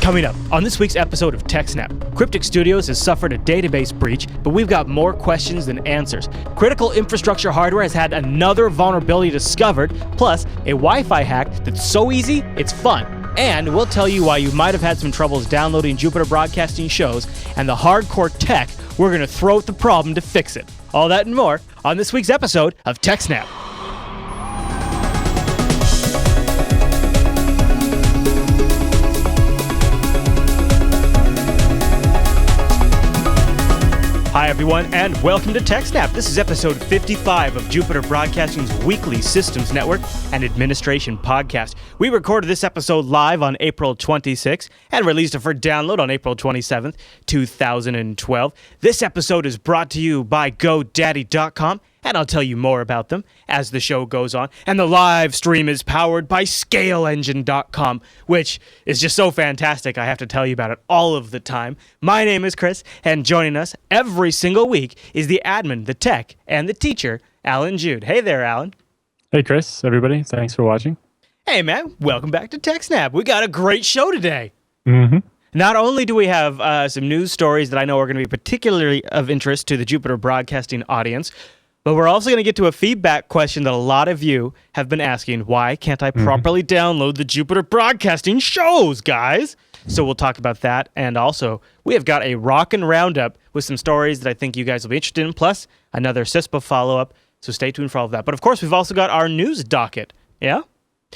Coming up on this week's episode of TechSNAP, Cryptic Studios has suffered a database breach, but we've got more questions than answers. Critical infrastructure hardware has had another vulnerability discovered, plus a Wi-Fi hack that's so easy, it's fun. And we'll tell you why you might have had some troubles downloading Jupiter Broadcasting shows and the hardcore tech we're going to throw at the problem to fix it. All that and more on this week's episode of TechSNAP. Hi everyone, and welcome to TechSNAP. This is episode 55 of Jupiter Broadcasting's weekly Systems Network and Administration podcast. We recorded this episode live on April 26th and released it for download on April 27th, 2012. This episode is brought to you by GoDaddy.com, and I'll tell you more about them as the show goes on. And the live stream is powered by ScaleEngine.com, which is just so fantastic. I have to tell you about it all of the time. My name is Chris, and joining us every single week is the admin, the tech, and the teacher, Alan Jude. Hey there, Alan. Hey, Chris, everybody. Thanks for watching. Hey, man. Welcome back to TechSNAP. We got a great show today. Mm-hmm. Not only do we have some news stories that I know are going to be particularly of interest to the Jupiter Broadcasting audience, but we're also going to get to a feedback question that a lot of you have been asking. Why can't I properly download the Jupiter Broadcasting shows, guys? So we'll talk about that. And also, we have got a rockin' roundup with some stories that I think you guys will be interested in, plus another CISPA follow-up. So stay tuned for all of that. But of course, we've also got our news docket. Yeah?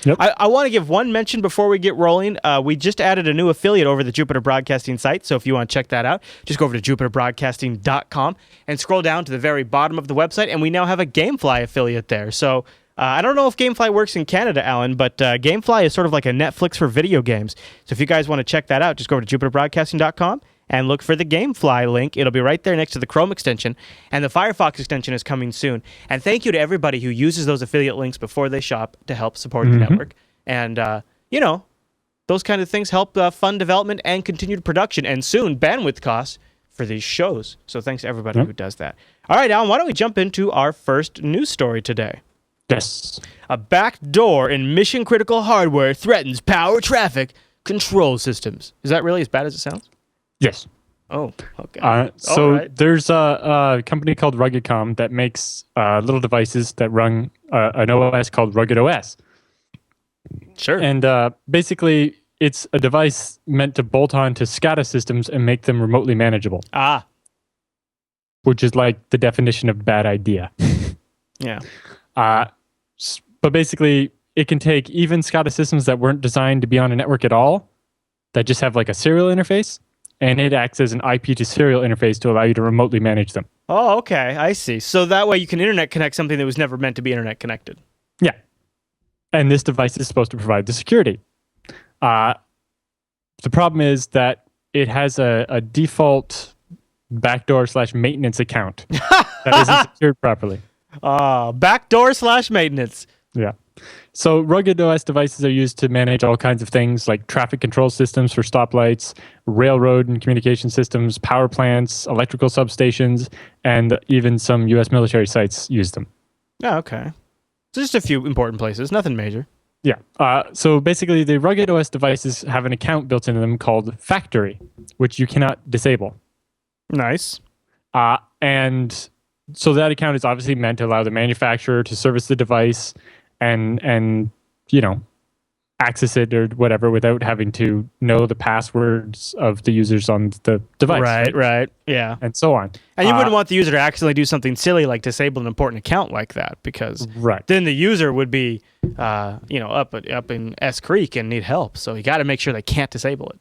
Yep. I want to give one mention before we get rolling. We just added a new affiliate over the Jupiter Broadcasting site, so if you want to check that out, just go over to jupiterbroadcasting.com and scroll down to the very bottom of the website, and we now have a Gamefly affiliate there. So I don't know if Gamefly works in Canada, Alan, but Gamefly is sort of like a Netflix for video games. So if you guys want to check that out, just go over to jupiterbroadcasting.com and look for the Gamefly link. It'll be right there next to the Chrome extension, and the Firefox extension is coming soon. And thank you to everybody who uses those affiliate links before they shop to help support the network. And, those kind of things help fund development and continued production, and soon bandwidth costs for these shows. So thanks to everybody who does that. All right, Alan, why don't we jump into our first news story today? Yes. A backdoor in mission-critical hardware threatens power traffic control systems. Is that really as bad as it sounds? Yes. Oh, okay. There's a company called RuggedCom that makes little devices that run an OS called Rugged OS. Sure. And basically, it's a device meant to bolt on to SCADA systems and make them remotely manageable. Ah. Which is like the definition of bad idea. Yeah. But basically, it can take even SCADA systems that weren't designed to be on a network at all, that just have like a serial interface, and it acts as an IP to serial interface to allow you to remotely manage them. Oh, okay. I see. So that way you can internet connect something that was never meant to be internet connected. Yeah. And this device is supposed to provide the security. The problem is that it has a default backdoor/maintenance account that isn't secured properly. Backdoor/maintenance. Yeah. So Rugged OS devices are used to manage all kinds of things like traffic control systems for stoplights, railroad and communication systems, power plants, electrical substations, and even some U.S. military sites use them. Oh, okay. So just a few important places, nothing major. Yeah. So basically, the Rugged OS devices have an account built into them called Factory, which you cannot disable. Nice. And so that account is obviously meant to allow the manufacturer to service the device and access it or whatever without having to know the passwords of the users on the device. Right. Yeah. And so on. And you wouldn't want the user to accidentally do something silly like disable an important account like that, because then the user would be up in S Creek and need help. So you got to make sure they can't disable it.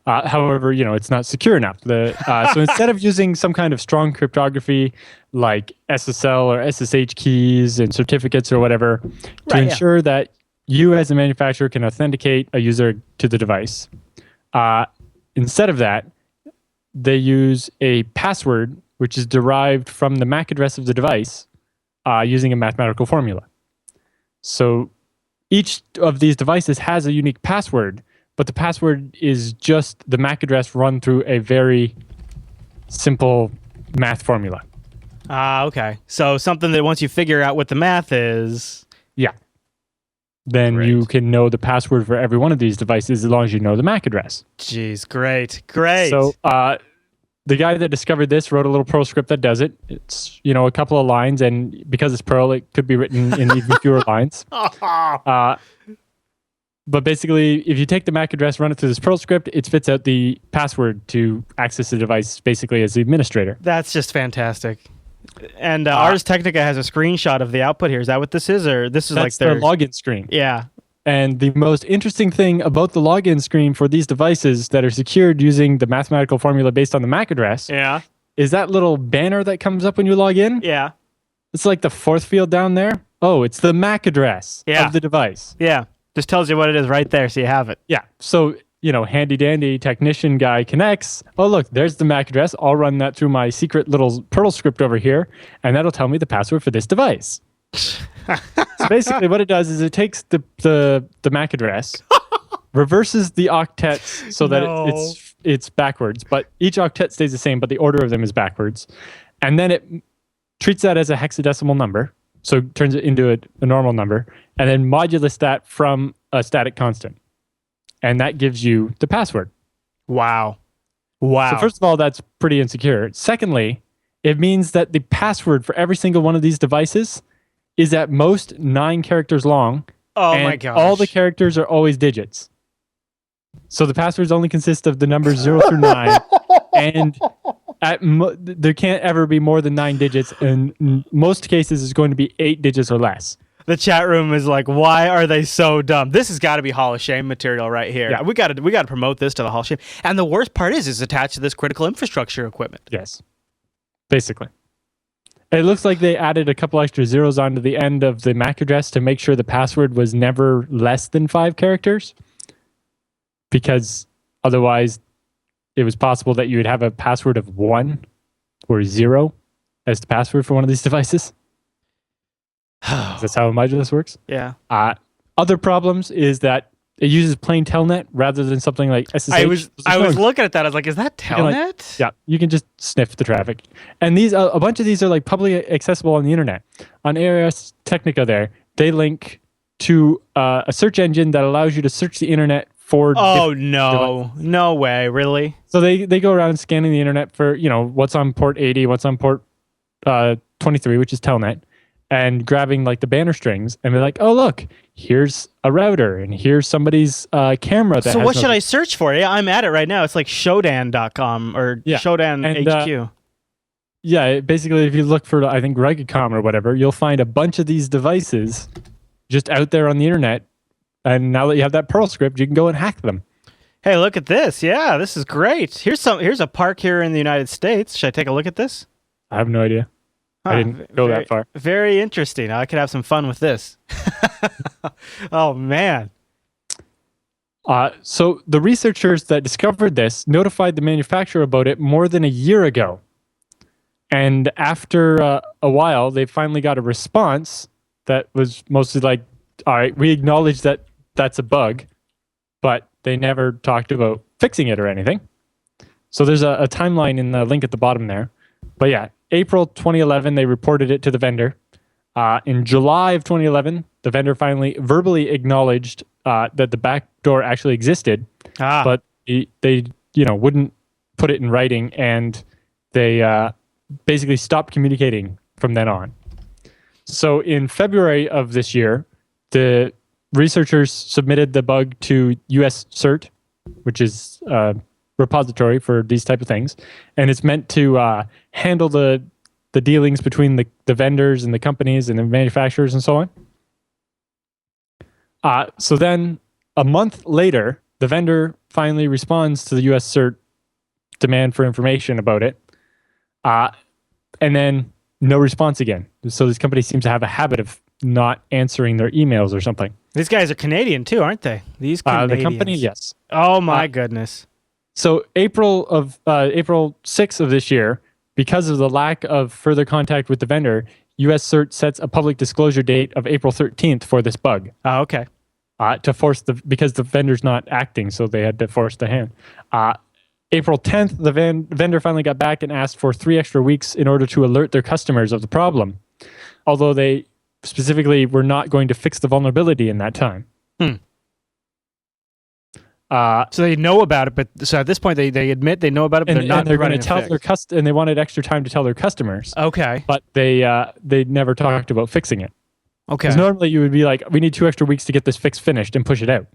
However, it's not secure enough. So instead of using some kind of strong cryptography like SSL or SSH keys and certificates or whatever to ensure that you as a manufacturer can authenticate a user to the device, instead of that, they use a password which is derived from the MAC address of the device using a mathematical formula. So each of these devices has a unique password, but the password is just the MAC address run through a very simple math formula. Okay. So something that once you figure out what the math is... Yeah. then Great. you can know the password for every one of these devices as long as you know the MAC address. Jeez, great. So the guy that discovered this wrote a little Perl script that does it. It's, a couple of lines, and because it's Perl, it could be written in even fewer lines. But basically, if you take the MAC address, run it through this Perl script, it spits out the password to access the device basically as the administrator. That's just fantastic. And Ars Technica has a screenshot of the output here. Is that what this is? Or this is like their login screen. Yeah. And the most interesting thing about the login screen for these devices that are secured using the mathematical formula based on the MAC address is that little banner that comes up when you log in. Yeah. It's like the fourth field down there. Oh, it's the MAC address of the device. Yeah. Just tells you what it is right there, so you have it. Yeah. So, handy dandy technician guy connects. Oh, look, there's the MAC address. I'll run that through my secret little Perl script over here, and that'll tell me the password for this device. So basically what it does is it takes the MAC address, reverses the octets so that it's backwards, but each octet stays the same, but the order of them is backwards. And then it treats that as a hexadecimal number, so it turns it into a normal number, and then modulus that from a static constant. And that gives you the password. Wow. So first of all, that's pretty insecure. Secondly, it means that the password for every single one of these devices is at most 9 characters long. Oh and my gosh. all the characters are always digits. So the passwords only consist of the numbers 0 through 9. And there can't ever be more than 9 digits. And in most cases, it's going to be 8 digits or less. The chat room is like, why are they so dumb? This has got to be Hall of Shame material right here. Yeah. We got to promote this to the Hall of Shame. And the worst part is it's attached to this critical infrastructure equipment. Yes. Basically. It looks like they added a couple extra zeros onto the end of the MAC address to make sure the password was never less than 5 characters. Because otherwise, it was possible that you would have a password of 1 or 0 as the password for one of these devices. That's how a modulus works. Yeah. Other problems is that it uses plain telnet rather than something like SSH. I was looking at that. I was like, is that telnet? You can just sniff the traffic. And these a bunch of these are like publicly accessible on the internet. On Ars Technica they link to a search engine that allows you to search the internet for devices. No way, really? So they go around scanning the internet for, what's on port 80, what's on port 23, which is telnet, and grabbing like the banner strings and be like, oh, look, here's a router and here's somebody's camera. So what should I search for? Yeah, I'm at it right now. It's like Shodan.com or Shodan HQ. Basically, if you look for, I think, Ruggedcom or whatever, you'll find a bunch of these devices just out there on the internet. And now that you have that Perl script, you can go and hack them. Hey, look at this. Yeah, this is great. Here's a park here in the United States. Should I take a look at this? I have no idea. I didn't go that far. Very interesting. I could have some fun with this. Oh, man. So the researchers that discovered this notified the manufacturer about it more than a year ago. And after a while, they finally got a response that was mostly like, all right, we acknowledge that that's a bug, but they never talked about fixing it or anything. So there's a timeline in the link at the bottom there. But yeah, April 2011, they reported it to the vendor. In July of 2011, the vendor finally verbally acknowledged that the backdoor actually existed, but they wouldn't put it in writing, and they basically stopped communicating from then on. So in February of this year, the researchers submitted the bug to US CERT, which is a repository for these type of things, and it's meant to handle the dealings between the vendors and the companies and the manufacturers and so on. So then a month later, the vendor finally responds to the US CERT demand for information about it, and then no response again. So this company seems to have a habit of not answering their emails or something. These guys are Canadian too, aren't they? These Canadians. The company, yes. Oh my goodness. So April 6th of this year, because of the lack of further contact with the vendor, US CERT sets a public disclosure date of April 13th for this bug. Oh, okay. To force because the vendor's not acting, so they had to force the hand. April 10th, the vendor finally got back and asked for 3 extra weeks in order to alert their customers of the problem. Although they specifically were not going to fix the vulnerability in that time. So they know about it, but so at this point they admit they know about it, but they're going to tell their and they wanted extra time to tell their customers. Okay, but they never talked about fixing it. Okay, because normally you would be like, we need 2 extra weeks to get this fix finished and push it out.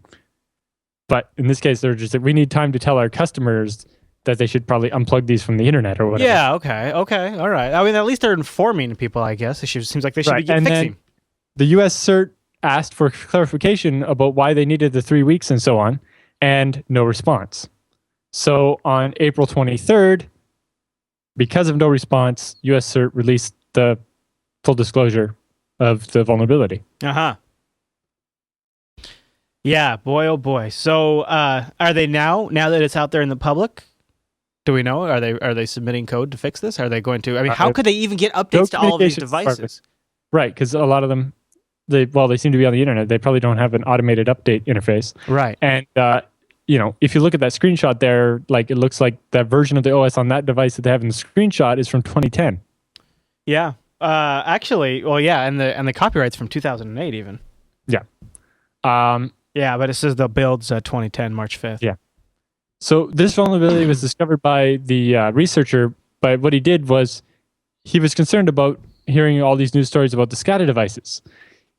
But in this case, they're just like, we need time to tell our customers that they should probably unplug these from the internet or whatever. Yeah. Okay. All right. I mean, at least they're informing people. I guess it seems like they should be fixing. Then the U.S. CERT asked for clarification about why they needed the 3 weeks and so on. And no response. So on April 23rd, because of no response, US CERT released the full disclosure of the vulnerability. Yeah, boy, oh boy. So are they now that it's out there in the public? Do we know? Are they submitting code to fix this? Are they going to? I mean, how could they even get updates to all of these devices? Right, because a lot of them, they seem to be on the internet. They probably don't have an automated update interface. Right. And, if you look at that screenshot there, like it looks like that version of the OS on that device that they have in the screenshot is from 2010. Yeah. Actually, well, yeah, and the copyright's from 2008 even. Yeah. Yeah, but it says the build's 2010, March 5th. Yeah. So this vulnerability was discovered by the researcher, but what he did was he was concerned about hearing all these news stories about the SCADA devices.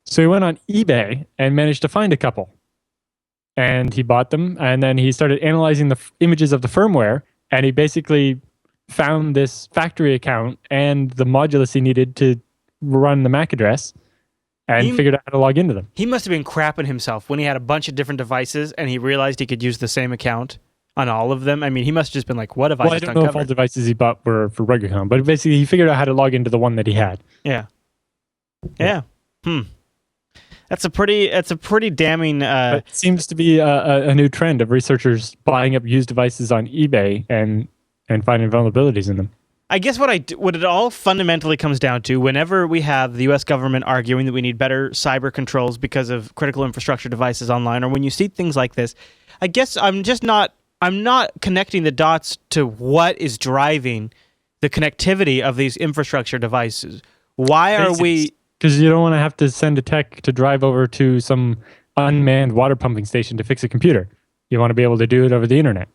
So he went on eBay and managed to find a couple. And he bought them, and then he started analyzing the images of the firmware, and he basically found this factory account and the modulus he needed to run the MAC address, and figured out how to log into them. He must have been crapping himself when he had a bunch of different devices, and he realized he could use the same account on all of them. I mean, he must have just been like, what have I just uncovered? I don't know if all devices he bought were for RuggedCon, but basically he figured out how to log into the one that he had. Yeah. That's a pretty damning. It seems to be a new trend of researchers buying up used devices on eBay and finding vulnerabilities in them. I guess what it all fundamentally comes down to, whenever we have the U.S. government arguing that we need better cyber controls because of critical infrastructure devices online, or when you see things like this, I guess I'm not connecting the dots to what is driving the connectivity of these infrastructure devices. Why are we? Because you don't want to have to send a tech to drive over to some unmanned water pumping station to fix a computer. You want to be able to do it over the internet.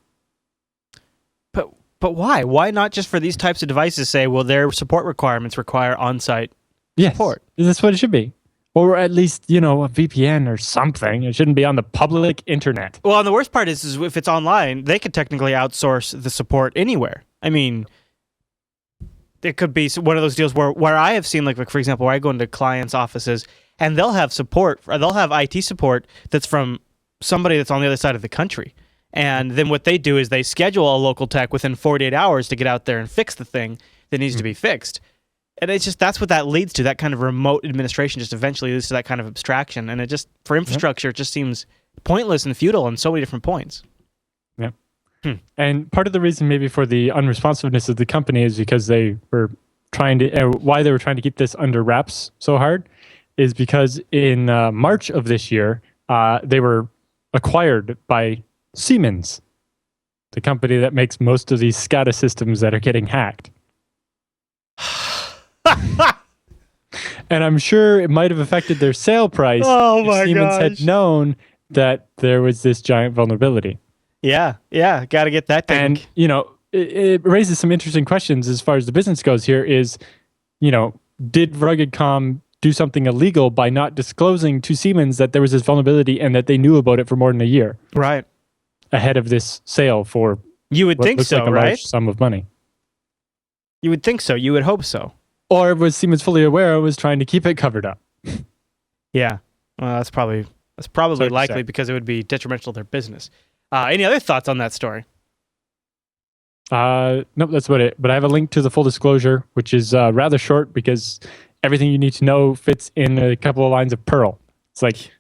But why? Why not just for these types of devices say, well, their support requirements require on-site support? That's what it should be. Or at least, a VPN or something. It shouldn't be on the public internet. Well, and the worst part is if it's online, they could technically outsource the support anywhere. I mean, it could be one of those deals where I have seen, like for example, where I go into clients' offices and they'll have support, or they'll have IT support that's from somebody that's on the other side of the country. And then what they do is they schedule a local tech within 48 hours to get out there and fix the thing that needs to be fixed. And it's just, that's what that leads to. That kind of remote administration just eventually leads to that kind of abstraction. And it just, for infrastructure, it just seems pointless and futile on so many different points. Yeah. And part of the reason maybe for the unresponsiveness of the company is because they were trying to, why they were trying to keep this under wraps so hard is because in March of this year, they were acquired by Siemens, the company that makes most of these SCADA systems that are getting hacked. And I'm sure it might have affected their sale price if Siemens had known that there was this giant vulnerability. Yeah, got to get that thing. And, it raises some interesting questions as far as the business goes here is, did RuggedCom do something illegal by not disclosing to Siemens that there was this vulnerability and that they knew about it for more than a year? Right. Ahead of this sale for you would think so, like a right? Large sum of money. You would think so. You would hope so. Or was Siemens fully aware and was trying to keep it covered up? Yeah. Well, that's probably likely because it would be detrimental to their business. Any other thoughts on that story? Nope, that's about it. But I have a link to the full disclosure, which is rather short because everything you need to know fits in a couple of lines of Perl. It's like,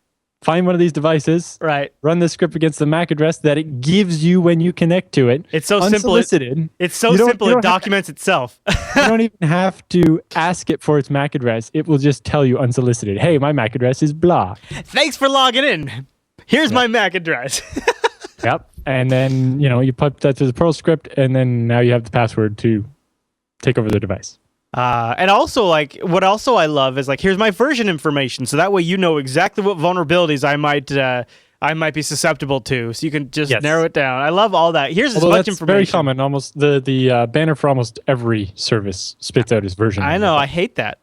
find one of these devices, right? Run the script against the MAC address that it gives you when you connect to it. It's so unsolicited. Simple. It's so simple. It documents itself. You don't even have to ask it for its MAC address. It will just tell you unsolicited. Hey, my MAC address is blah. Thanks for logging in. Here's my MAC address. Yep. And then, you put that to the Perl script, and then now you have the password to take over the device. And also, like, what also I love is, like, here's my version information, so that way you know exactly what vulnerabilities I might be susceptible to, so you can just narrow it down. I love all that. Here's as much information. Very common. Almost the banner for almost every service spits out his version. I know. I hate that.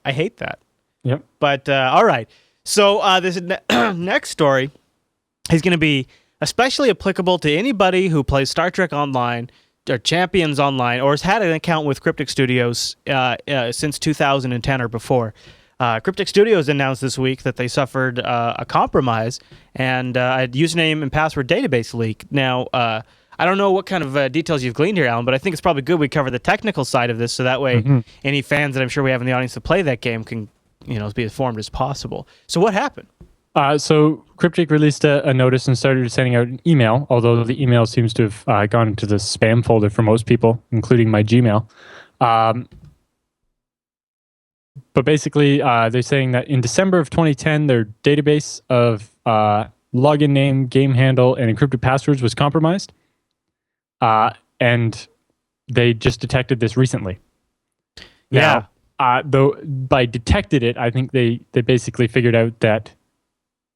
Yep. But all right. So this next story is going to be especially applicable to anybody who plays Star Trek Online or Champions Online or has had an account with Cryptic Studios since 2010 or before. Cryptic Studios announced this week that they suffered a compromise and a username and password database leak. Now, I don't know what kind of details you've gleaned here, Alan, but I think it's probably good we cover the technical side of this so that way any fans that I'm sure we have in the audience to play that game can be as informed as possible. So what happened? So Cryptic released a notice and started sending out an email, although the email seems to have gone into the spam folder for most people, including my Gmail. But basically, they're saying that in December of 2010, their database of login name, game handle, and encrypted passwords was compromised. And they just detected this recently. Yeah. Now, though by detected it, I think they basically figured out that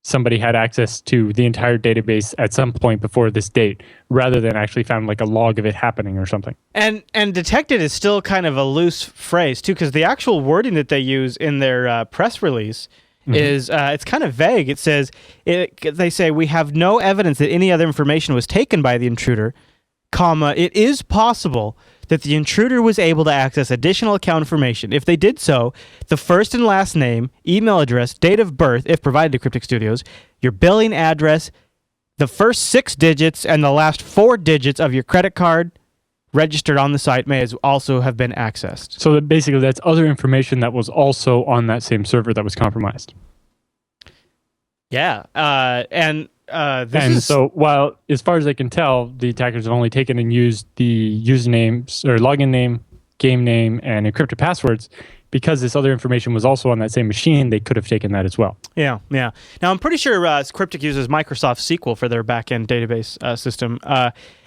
somebody had access to the entire database at some point before this date, rather than actually found like a log of it happening or something. And detected is still kind of a loose phrase too, because the actual wording that they use in their press release is it's kind of vague. It says they say we have no evidence that any other information was taken by the intruder, comma, it is possible that the intruder was able to access additional account information. If they did so, the first and last name, email address, date of birth, if provided to Cryptic Studios, your billing address, the first 6 digits, and the last 4 digits of your credit card registered on the site may also have been accessed. So that basically that's other information that was also on that same server that was compromised. Yeah, so while, as far as I can tell, the attackers have only taken and used the usernames or login name, game name, and encrypted passwords, because this other information was also on that same machine, they could have taken that as well. Yeah. Now, I'm pretty sure Cryptic uses Microsoft SQL for their back-end database system.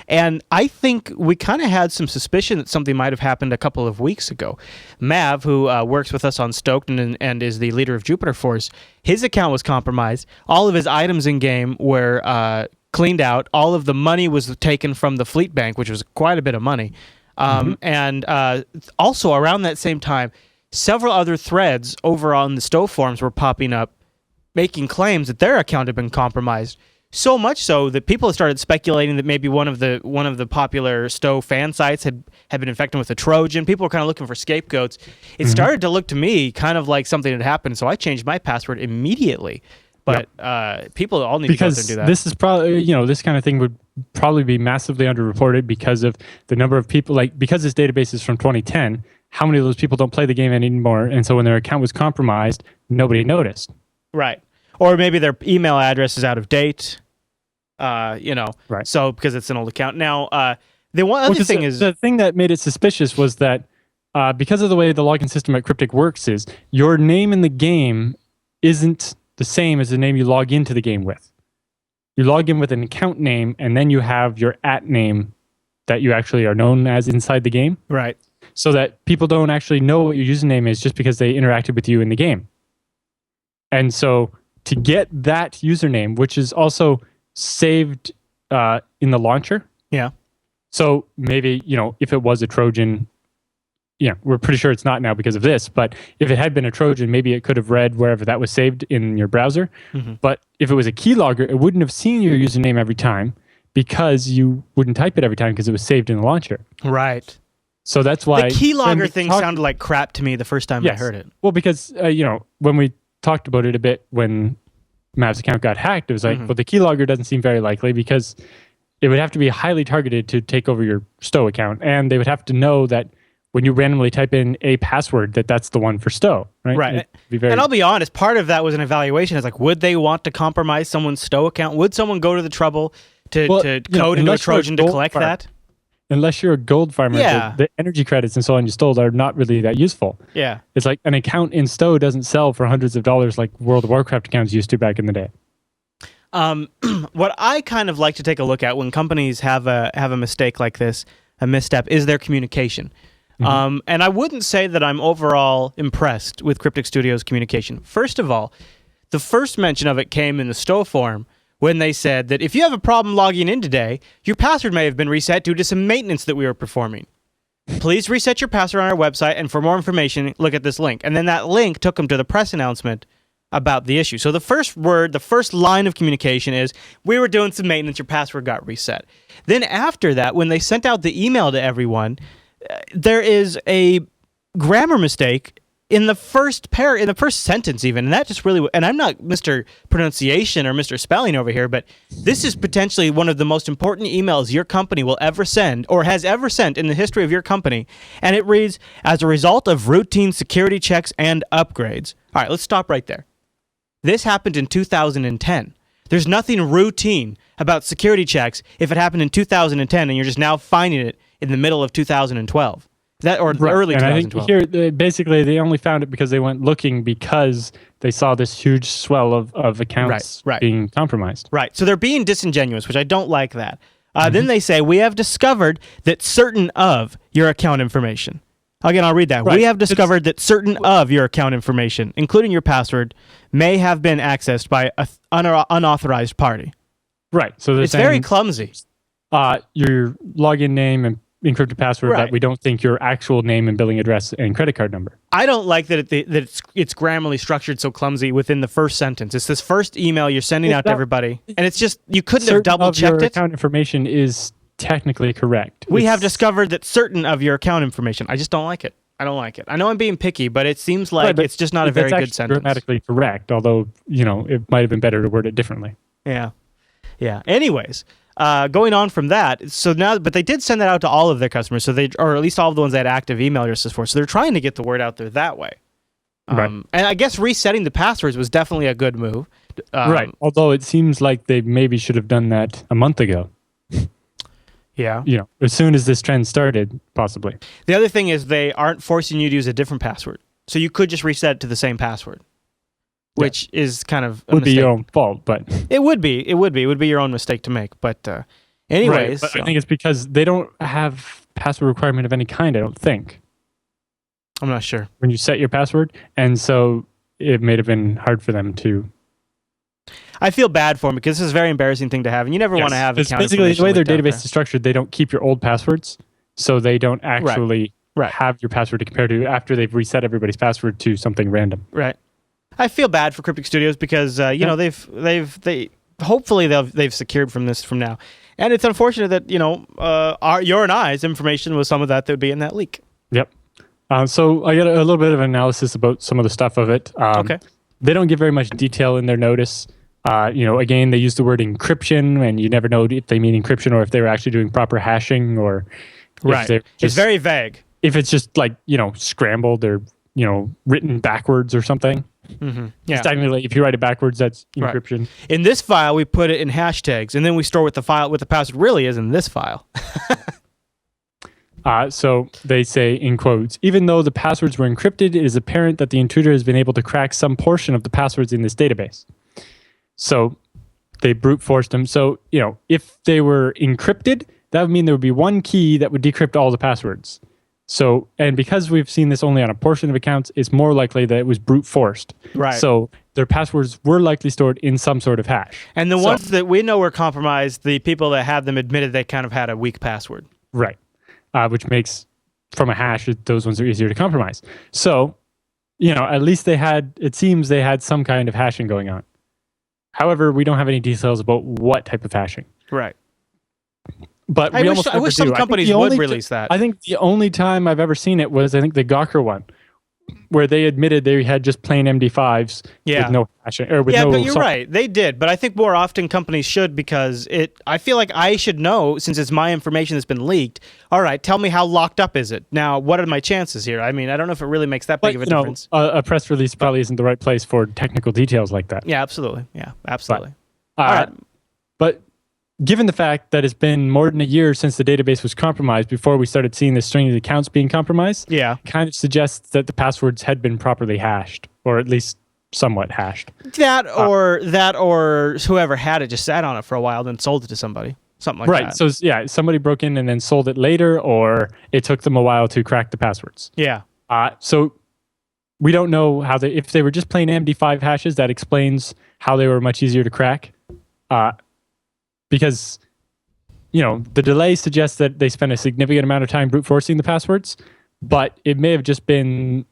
And I think we kind of had some suspicion that something might have happened a couple of weeks ago. Mav, who works with us on Stoked and is the leader of Jupiter Force, his account was compromised. All of his items in-game were cleaned out. All of the money was taken from the fleet bank, which was quite a bit of money. And also, around that same time, several other threads over on the Stowe forums were popping up, making claims that their account had been compromised. So much so that people started speculating that maybe one of the popular Stowe fan sites had been infected with a Trojan. People were kind of looking for scapegoats. It started to look to me kind of like something had happened, so I changed my password immediately. But people all need to go out there and do that. This is probably, this kind of thing would probably be massively underreported because of the number of people, because this database is from 2010, how many of those people don't play the game anymore? And so when their account was compromised, nobody noticed. Right. Or maybe their email address is out of date, right. So because it's an old account. Now, the one other thing is... The thing that made it suspicious was that because of the way the login system at Cryptic works is your name in the game isn't the same as the name you log into the game with. You log in with an account name, and then you have your @name that you actually are known as inside the game. Right. So that people don't actually know what your username is just because they interacted with you in the game. And so to get that username, which is also saved in the launcher. Yeah. So maybe, if it was a Trojan, we're pretty sure it's not now because of this, but if it had been a Trojan, maybe it could have read wherever that was saved in your browser. But if it was a keylogger, it wouldn't have seen your username every time because you wouldn't type it every time because it was saved in the launcher. Right. So that's why... The keylogger thing sounded like crap to me the first time I heard it. Well, because, when we talked about it a bit when Mav's account got hacked, it was like, well, the keylogger doesn't seem very likely because it would have to be highly targeted to take over your Stowe account. And they would have to know that when you randomly type in a password, that's the one for Stowe, right? Right. And I'll be honest, part of that was an evaluation. It's like, would they want to compromise someone's Stowe account? Would someone go to the trouble to code into a Trojan to collect that? Unless you're a gold farmer, the energy credits and so on you stole are not really that useful. Yeah. It's like an account in Stowe doesn't sell for hundreds of dollars like World of Warcraft accounts used to back in the day. What I kind of like to take a look at when companies have a mistake like this, a misstep, is their communication. And I wouldn't say that I'm overall impressed with Cryptic Studios communication. First of all, the first mention of it came in the Stowe forum when they said that if you have a problem logging in today, your password may have been reset due to some maintenance that we were performing. Please reset your password on our website, and for more information, look at this link. And then that link took them to the press announcement about the issue. So the first line of communication is, we were doing some maintenance, your password got reset. Then after that, when they sent out the email to everyone, there is a grammar mistake in the first sentence even, and that just really, and I'm not Mr. Pronunciation or Mr. Spelling over here, but this is potentially one of the most important emails your company will ever send or has ever sent in the history of your company, and it reads, as a result of routine security checks and upgrades. All right, let's stop right there. This happened in 2010. There's nothing routine about security checks if it happened in 2010 and you're just now finding it in the middle of 2012. Early 2012. I think here, basically, they only found it because they went looking because they saw this huge swell of accounts being compromised. Right. So they're being disingenuous, which I don't like that. Then they say, we have discovered that certain of your account information. Again, I'll read that. Right. We have discovered that certain of your account information, including your password, may have been accessed by an unauthorized party. Right. So it's very clumsy. Your login name and encrypted password, that we don't think your actual name and billing address and credit card number. I don't like that it's grammarly structured so clumsy within the first sentence. It's this first email you're sending out to everybody, and it's just, you couldn't have double checked it. Account information is technically correct. We have discovered that certain of your account information. I just don't like it. I don't like it. I know I'm being picky, but it seems like it's just not a very good sentence. Grammatically correct, although, it might have been better to word it differently. Yeah. Anyways, going on from that, but they did send that out to all of their customers, or at least all of the ones they had active email addresses for. So they're trying to get the word out there that way. And I guess resetting the passwords was definitely a good move. Right. Although it seems like they maybe should have done that a month ago. Yeah. As soon as this trend started, possibly. The other thing is they aren't forcing you to use a different password. So you could just reset it to the same password, which is kind of a would mistake. be your own fault, but it would be your own mistake to make. But anyways, but I think it's because they don't have password requirement of any kind. I don't think. I'm not sure when you set your password, and so it may have been hard for them to. I feel bad for them because this is a very embarrassing thing to have, and you never want to have account information. Basically, the way their database is structured, they don't keep your old passwords, so they don't actually have your password to compare to after they've reset everybody's password to something random. Right. I feel bad for Cryptic Studios because they've hopefully they've secured from this from now, and it's unfortunate that your and I's information was some of that would be in that leak. Yep. So I got a little bit of analysis about some of the stuff of it. Okay. They don't give very much detail in their notice. Again, they use the word encryption, and you never know if they mean encryption or if they were actually doing proper hashing or. Right. It's very vague. If it's just scrambled or written backwards or something. Mm-hmm. Yeah. Technically, if you write it backwards, that's encryption. Right. In this file, we put it in hashtags, and then we store what the password really is in this file. So they say, in quotes, even though the passwords were encrypted, it is apparent that the intruder has been able to crack some portion of the passwords in this database. So they brute forced them. So, if they were encrypted, that would mean there would be one key that would decrypt all the passwords. So, and because we've seen this only on a portion of accounts, it's more likely that it was brute forced. Right. So their passwords were likely stored in some sort of hash. And the ones that we know were compromised, the people that had them admitted they kind of had a weak password. Right. Which makes, from a hash, those ones are easier to compromise. So, at least it seems they had some kind of hashing going on. However, we don't have any details about what type of hashing. Right. But I wish some companies would release that. I think the only time I've ever seen it was, the Gawker one, where they admitted they had just plain MD5s with no hashing. But you're right. They did. But I think more often companies should, because I feel like I should know, since it's my information that's been leaked. All right, tell me how locked up is it? Now, what are my chances here? I mean, I don't know if it really makes that big of a difference. A press release probably isn't the right place for technical details like that. Yeah, absolutely. Yeah, absolutely. All right. But given the fact that it's been more than a year since the database was compromised before we started seeing the string of accounts being compromised, kind of suggests that the passwords had been properly hashed, or at least somewhat hashed. That or whoever had it just sat on it for a while, then sold it to somebody. something like right. that. So yeah, somebody broke in and then sold it later, or it took them a while to crack the passwords. Yeah. So we don't know how if they were just plain MD5 hashes, that explains how they were much easier to crack. Because, the delay suggests that they spent a significant amount of time brute forcing the passwords, but it may have just been,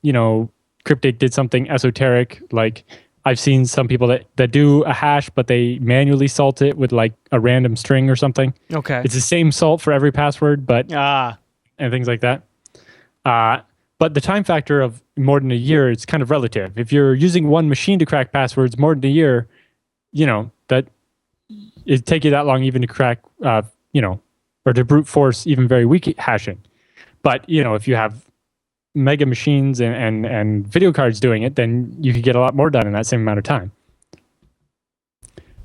Cryptic did something esoteric. Like I've seen some people that do a hash, but they manually salt it with like a random string or something. Okay. It's the same salt for every password, but and things like that. But the time factor of more than a year is kind of relative. If you're using one machine to crack passwords more than a year, that it'd take you that long even to crack, or to brute force even very weak hashing. But, if you have mega machines and video cards doing it, then you could get a lot more done in that same amount of time.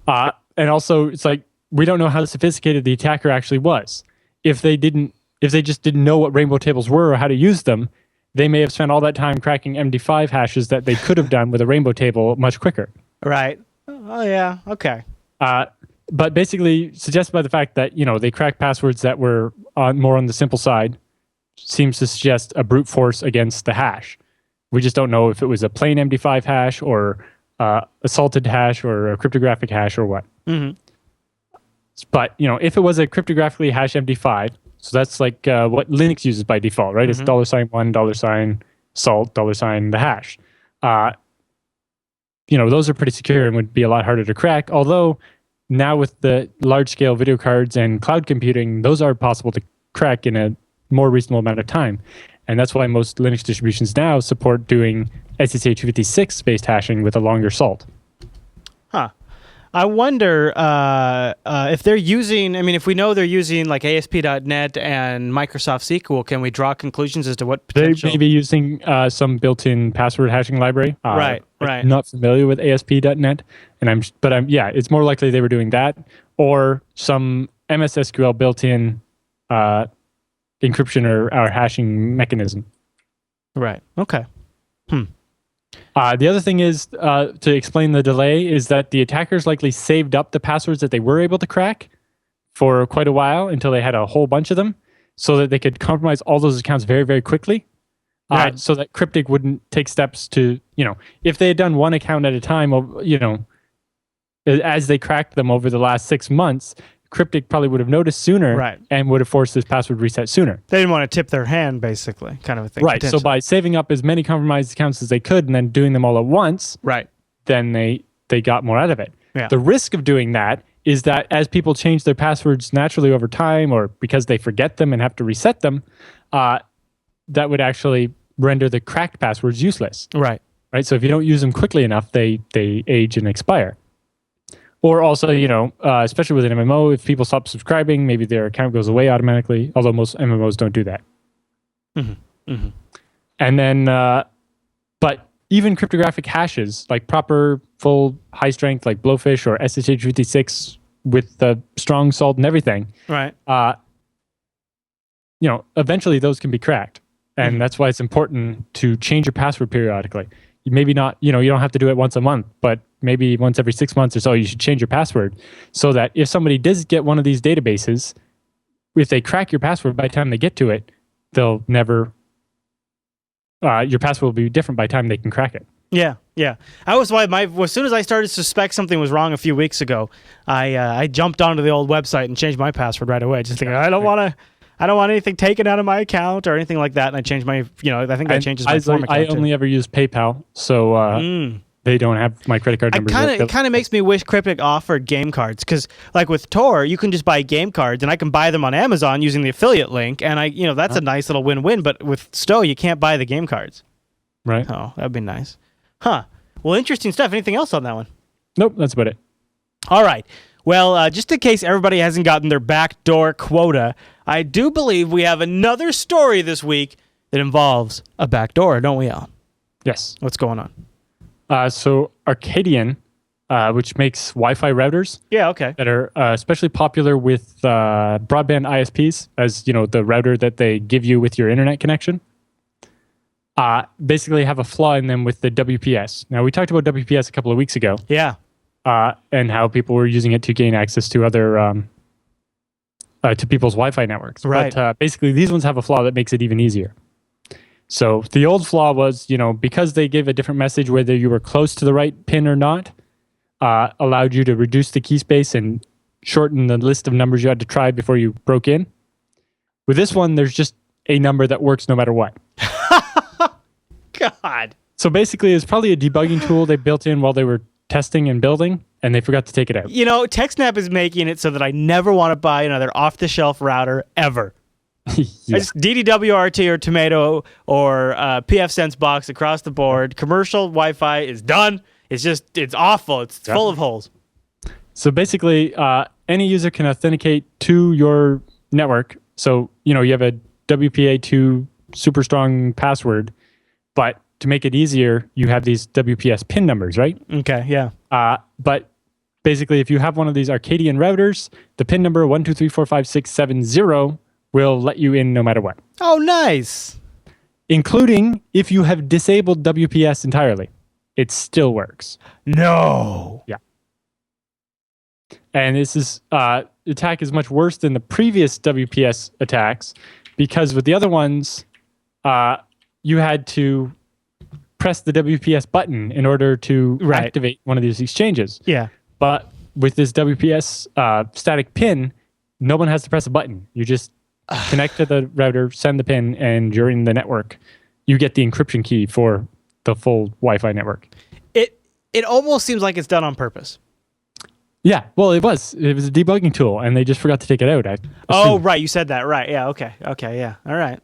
And also, it's like, we don't know how sophisticated the attacker actually was. If they just didn't know what rainbow tables were or how to use them, they may have spent all that time cracking MD5 hashes that they could have done with a rainbow table much quicker. Right. Oh, yeah. Okay. But basically, suggested by the fact that, they cracked passwords that were more on the simple side, seems to suggest a brute force against the hash. We just don't know if it was a plain MD5 hash or a salted hash or a cryptographic hash or what. Mm-hmm. But, if it was a cryptographically hashed MD5, so that's like what Linux uses by default, right? Mm-hmm. It's $1, $salt, $the hash. Those are pretty secure and would be a lot harder to crack. Although now with the large-scale video cards and cloud computing, those are possible to crack in a more reasonable amount of time. And that's why most Linux distributions now support doing SSH56-based hashing with a longer salt. Huh. I wonder if they're using, if we know they're using like ASP.NET and Microsoft SQL, can we draw conclusions as to what potential... They may be using some built-in password hashing library. Right. I'm not familiar with ASP.NET, it's more likely they were doing that, or some MS SQL built-in encryption or hashing mechanism. Right. Okay. The other thing is, to explain the delay, is that the attackers likely saved up the passwords that they were able to crack for quite a while until they had a whole bunch of them, so that they could compromise all those accounts very, very quickly. Right. So that Cryptic wouldn't take steps to, if they had done one account at a time, as they cracked them over the last 6 months, Cryptic probably would have noticed sooner, right, and would have forced this password reset sooner. They didn't want to tip their hand, basically, kind of a thing. Right. So by saving up as many compromised accounts as they could and then doing them all at once, right, then they got more out of it. Yeah. The risk of doing that is that as people change their passwords naturally over time, or because they forget them and have to reset them, that would actually render the cracked passwords useless. Right. Right. So if you don't use them quickly enough, they age and expire. Or also, especially with an MMO, if people stop subscribing, maybe their account goes away automatically, although most MMOs don't do that. Mm-hmm. Mm-hmm. And then, but even cryptographic hashes, like proper, full, high strength, like Blowfish or SSH56 with the strong salt and everything, right? Eventually those can be cracked. And that's why it's important to change your password periodically. Maybe not, you don't have to do it once a month, but maybe once every 6 months or so, you should change your password so that if somebody does get one of these databases, if they crack your password by the time they get to it, they'll never, your password will be different by the time they can crack it. Yeah, yeah. As soon as I started to suspect something was wrong a few weeks ago, I jumped onto the old website and changed my password right away. Just thinking, I don't want anything taken out of my account or anything like that. And I changed my, I think that changes my form account. I only ever use PayPal, so they don't have my credit card numbers. It kind of makes me wish Cryptic offered game cards, because like with Tor, you can just buy game cards, and I can buy them on Amazon using the affiliate link, and that's a nice little win-win. But with Stow, you can't buy the game cards. Right. Oh, that'd be nice. Huh. Well, interesting stuff. Anything else on that one? Nope, that's about it. All right. Well, just in case everybody hasn't gotten their backdoor quota, I do believe we have another story this week that involves a backdoor, don't we, Al? Yes. What's going on? So Arcadian, which makes Wi-Fi routers, that are especially popular with broadband ISPs, as the router that they give you with your internet connection, basically have a flaw in them with the WPS. Now, we talked about WPS a couple of weeks ago. Yeah. And how people were using it to gain access to other to people's Wi-Fi networks. Right. But basically, these ones have a flaw that makes it even easier. So the old flaw was, because they gave a different message whether you were close to the right pin or not, allowed you to reduce the key space and shorten the list of numbers you had to try before you broke in. With this one, there's just a number that works no matter what. God. So basically, it's probably a debugging tool they built in while they were testing and building, and they forgot to take it out. TechSNAP is making it so that I never want to buy another off-the-shelf router ever. Yeah. It's DDWRT or Tomato or PFSense box across the board. Commercial Wi-Fi is done. It's awful. It's full of holes. So basically, any user can authenticate to your network. So, you have a WPA2 super strong password, but to make it easier, you have these WPS PIN numbers, right? Okay, yeah. But basically, if you have one of these Arcadian routers, the PIN number 1234567 will let you in no matter what. Oh, nice. Including if you have disabled WPS entirely. It still works. No. Yeah. And this attack is much worse than the previous WPS attacks because with the other ones, you had to press the WPS button in order to activate one of these exchanges. Yeah. But with this WPS static pin, no one has to press a button. You just connect to the router, send the pin, and you're in the network. You get the encryption key for the full Wi-Fi network. It almost seems like it's done on purpose. Yeah, well, it was a debugging tool, and they just forgot to take it out. Oh, right. You said that. Right. Yeah. Okay. Yeah. All right.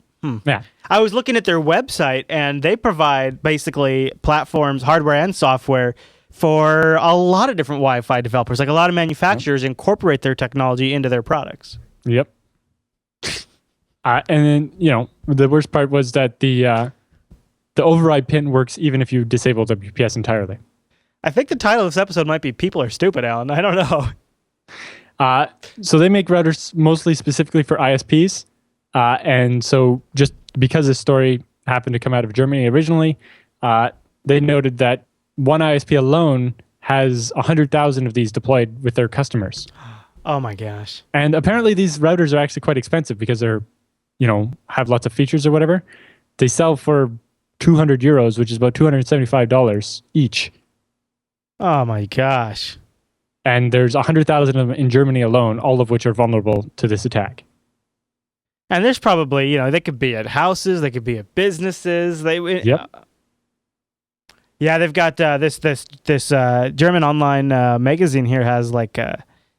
Yeah. I was looking at their website, and they provide basically platforms, hardware and software, for a lot of different Wi-Fi developers. Like a lot of manufacturers incorporate their technology into their products. Yep. And then, the worst part was that the override pin works even if you disable WPS entirely. I think the title of this episode might be "People Are Stupid," Alan. I don't know. So they make routers mostly specifically for ISPs. And so just because this story happened to come out of Germany originally, they noted that one ISP alone has 100,000 of these deployed with their customers. Oh my gosh. And apparently these routers are actually quite expensive because they're, have lots of features or whatever. They sell for 200 euros, which is about $275 each. Oh my gosh. And there's 100,000 of them in Germany alone, all of which are vulnerable to this attack. And there's probably, they could be at houses, they could be at businesses. Yep. Yeah, they've got this German online magazine here has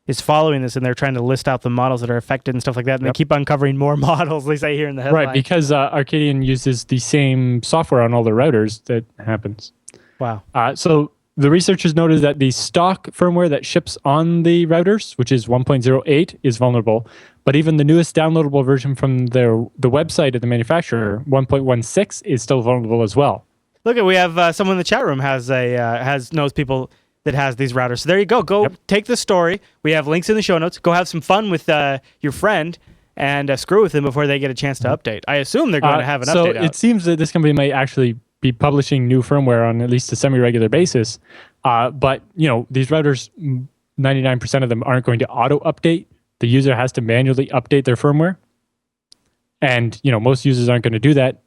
is following this, and they're trying to list out the models that are affected and stuff like that. And they keep uncovering more models, they say here in the headline. Right, because Arcadian uses the same software on all the routers that happens. Wow. So the researchers noted that the stock firmware that ships on the routers, which is 1.08, is vulnerable. But even the newest downloadable version from the website of the manufacturer, 1.16, is still vulnerable as well. Look, we have someone in the chat room knows people that has these routers. So there you go. Go take the story. We have links in the show notes. Go have some fun with your friend and screw with them before they get a chance to update. I assume they're going to have an update out. So it seems that this company might actually be publishing new firmware on at least a semi-regular basis. But, these routers, 99% of them aren't going to auto-update. The user has to manually update their firmware. And, most users aren't going to do that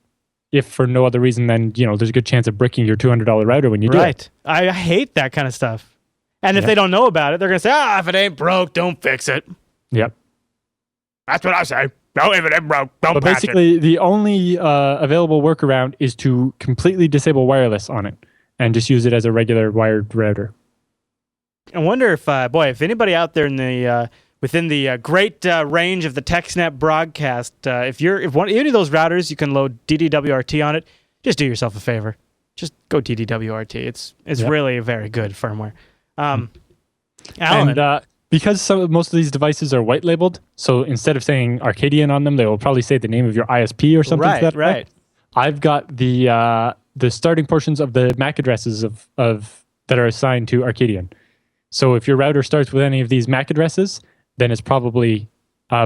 if for no other reason than, there's a good chance of bricking your $200 router when you do it. Right. I hate that kind of stuff. And if they don't know about it, they're going to say, if it ain't broke, don't fix it. Yep. That's what I say. No, if it ain't broke, don't patch it. But basically, the only available workaround is to completely disable wireless on it and just use it as a regular wired router. I wonder if, if anybody out there in the within the great range of the TechSNAP broadcast, if any of those routers, you can load DDWRT on it. Just do yourself a favor. Just go DDWRT. It's really a very good firmware. Alan, and because most of these devices are white labeled, so instead of saying Arcadian on them, they will probably say the name of your ISP or something. Right. I've got the starting portions of the MAC addresses of that are assigned to Arcadian. So if your router starts with any of these MAC addresses, then it's probably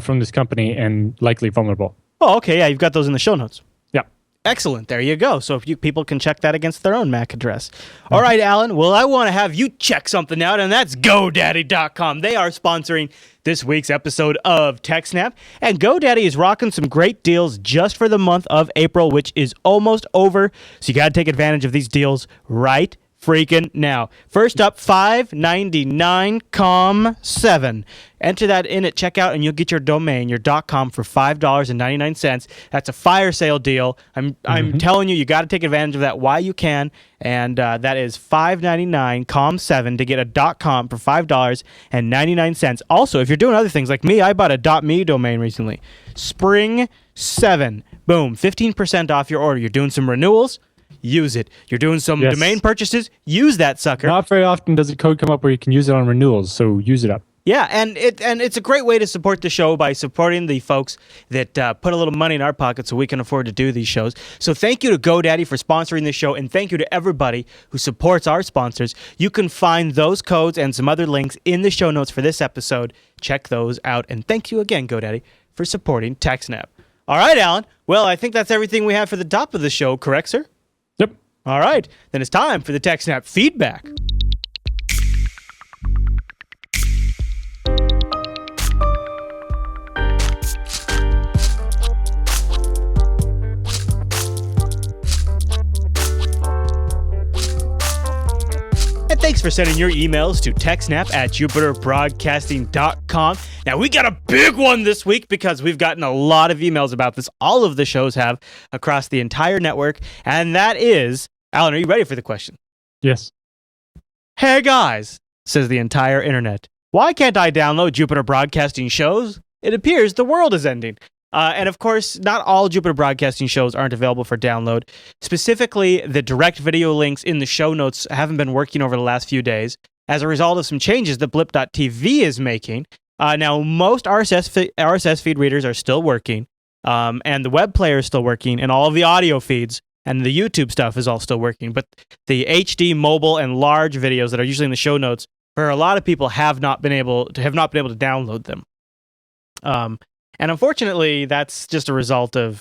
from this company and likely vulnerable. Oh, okay. Yeah, you've got those in the show notes. Yeah. Excellent. There you go. So if people can check that against their own MAC address. All right, Alan. Well, I want to have you check something out, and that's GoDaddy.com. They are sponsoring this week's episode of TechSNAP, and GoDaddy is rocking some great deals just for the month of April, which is almost over. So you got to take advantage of these deals right freaking now. First up, $5.99.com7. Enter that in at checkout and you'll get your domain, your .com, for $5.99. That's a fire sale deal. I'm telling you, you got to take advantage of that while you can. And that is $5.99.com7 to get a .com for $5.99. Also, if you're doing other things like me, I bought a .me domain recently. Spring 7. Boom, 15% off your order. You're doing some renewals. Use it. You're doing some domain purchases. Use that sucker. Not very often does a code come up where you can use it on renewals, so use it up. Yeah, and it's a great way to support the show by supporting the folks that put a little money in our pocket so we can afford to do these shows. So thank you to GoDaddy for sponsoring this show, and thank you to everybody who supports our sponsors. You can find those codes and some other links in the show notes for this episode. Check those out, and thank you again, GoDaddy, for supporting TechSNAP. All right, Alan. Well, I think that's everything we have for the top of the show, correct, sir? Yep. All right, then it's time for the TechSNAP Feedback. And thanks for sending your emails to TechSNAP@JupiterBroadcasting.com. Now, we got a big one this week because we've gotten a lot of emails about this. All of the shows have across the entire network. And that is, Alan, are you ready for the question? Yes. Hey, guys, says the entire internet. Why can't I download Jupiter Broadcasting shows? It appears the world is ending. And of course, not all Jupiter Broadcasting shows aren't available for download. Specifically, the direct video links in the show notes haven't been working over the last few days as a result of some changes that Blip.tv is making. Now, most RSS feed readers are still working, and the web player is still working, and all of the audio feeds and the YouTube stuff is all still working. But the HD, mobile, and large videos that are usually in the show notes, for a lot of people, have not been able to download them. And unfortunately, that's just a result of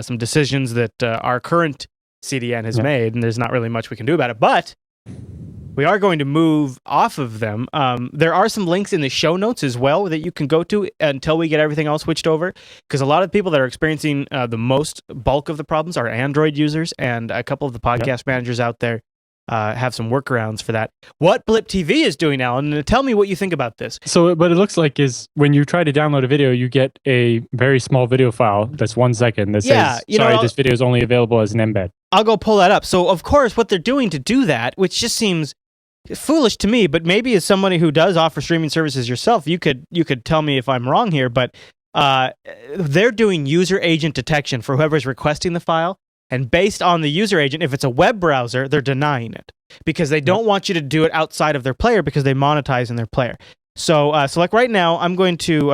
some decisions that our current CDN has made, and there's not really much we can do about it. But we are going to move off of them. There are some links in the show notes as well that you can go to until we get everything else switched over, because a lot of the people that are experiencing the most bulk of the problems are Android users, and a couple of the podcast managers out there have some workarounds for that. What Blip TV is doing, Alan, tell me what you think about this. So what it looks like is when you try to download a video, you get a very small video file that's 1 second that says, sorry, this video is only available as an embed. I'll go pull that up. So, of course, what they're doing to do that, which just seems foolish to me, but maybe as somebody who does offer streaming services yourself, you could tell me if I'm wrong here, but they're doing user agent detection for whoever's requesting the file. And based on the user agent, if it's a web browser, they're denying it because they don't want you to do it outside of their player because they monetize in their player. So like right now, I'm going to,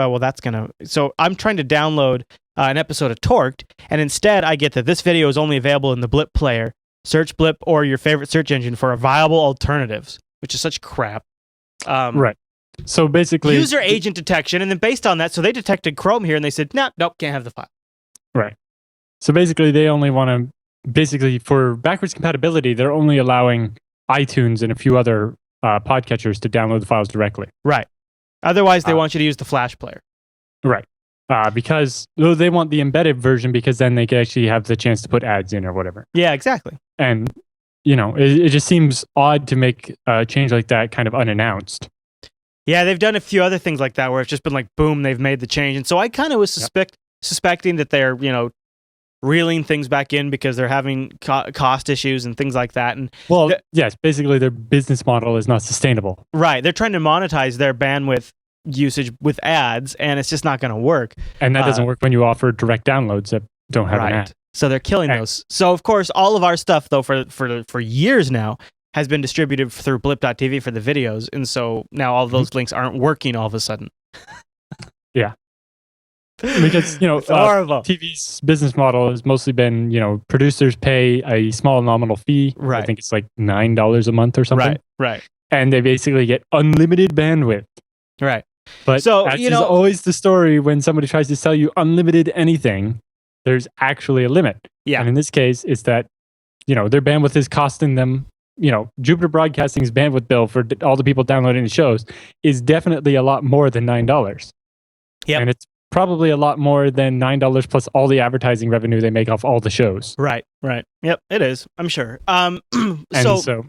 so I'm trying to download an episode of Torqued, and instead I get that this video is only available in the Blip player. Search Blip or your favorite search engine for viable alternatives, which is such crap. Right. So basically, user agent detection, and then based on that, so they detected Chrome here, and they said, nope, can't have the file. Right. So basically, they only want to, for backwards compatibility, they're only allowing iTunes and a few other podcatchers to download the files directly. Right. Otherwise, they want you to use the Flash player. Right. Because they want the embedded version because then they can actually have the chance to put ads in or whatever. Yeah, exactly. And, it just seems odd to make a change like that kind of unannounced. Yeah, they've done a few other things like that where it's just been like, boom, they've made the change. And so I kind of was suspecting that they're, reeling things back in because they're having cost issues and things like that. And yes, basically their business model is not sustainable. Right. They're trying to monetize their bandwidth usage with ads, and it's just not going to work. And that doesn't work when you offer direct downloads that don't have an ad. So they're killing those. So, of course, all of our stuff, though, for years now, has been distributed through Blip.tv for the videos. And so now all of those links aren't working all of a sudden. Yeah. Because, TV's business model has mostly been, producers pay a small nominal fee. Right. I think it's like $9 a month or something. Right. And they basically get unlimited bandwidth. Right. But as is always the story when somebody tries to sell you unlimited anything, there's actually a limit. Yeah. And in this case, it's that, their bandwidth is costing them, Jupiter Broadcasting's bandwidth bill for all the people downloading the shows is definitely a lot more than $9. Yep. And it's probably a lot more than $9 plus all the advertising revenue they make off all the shows. Right. Yep, it is, I'm sure. So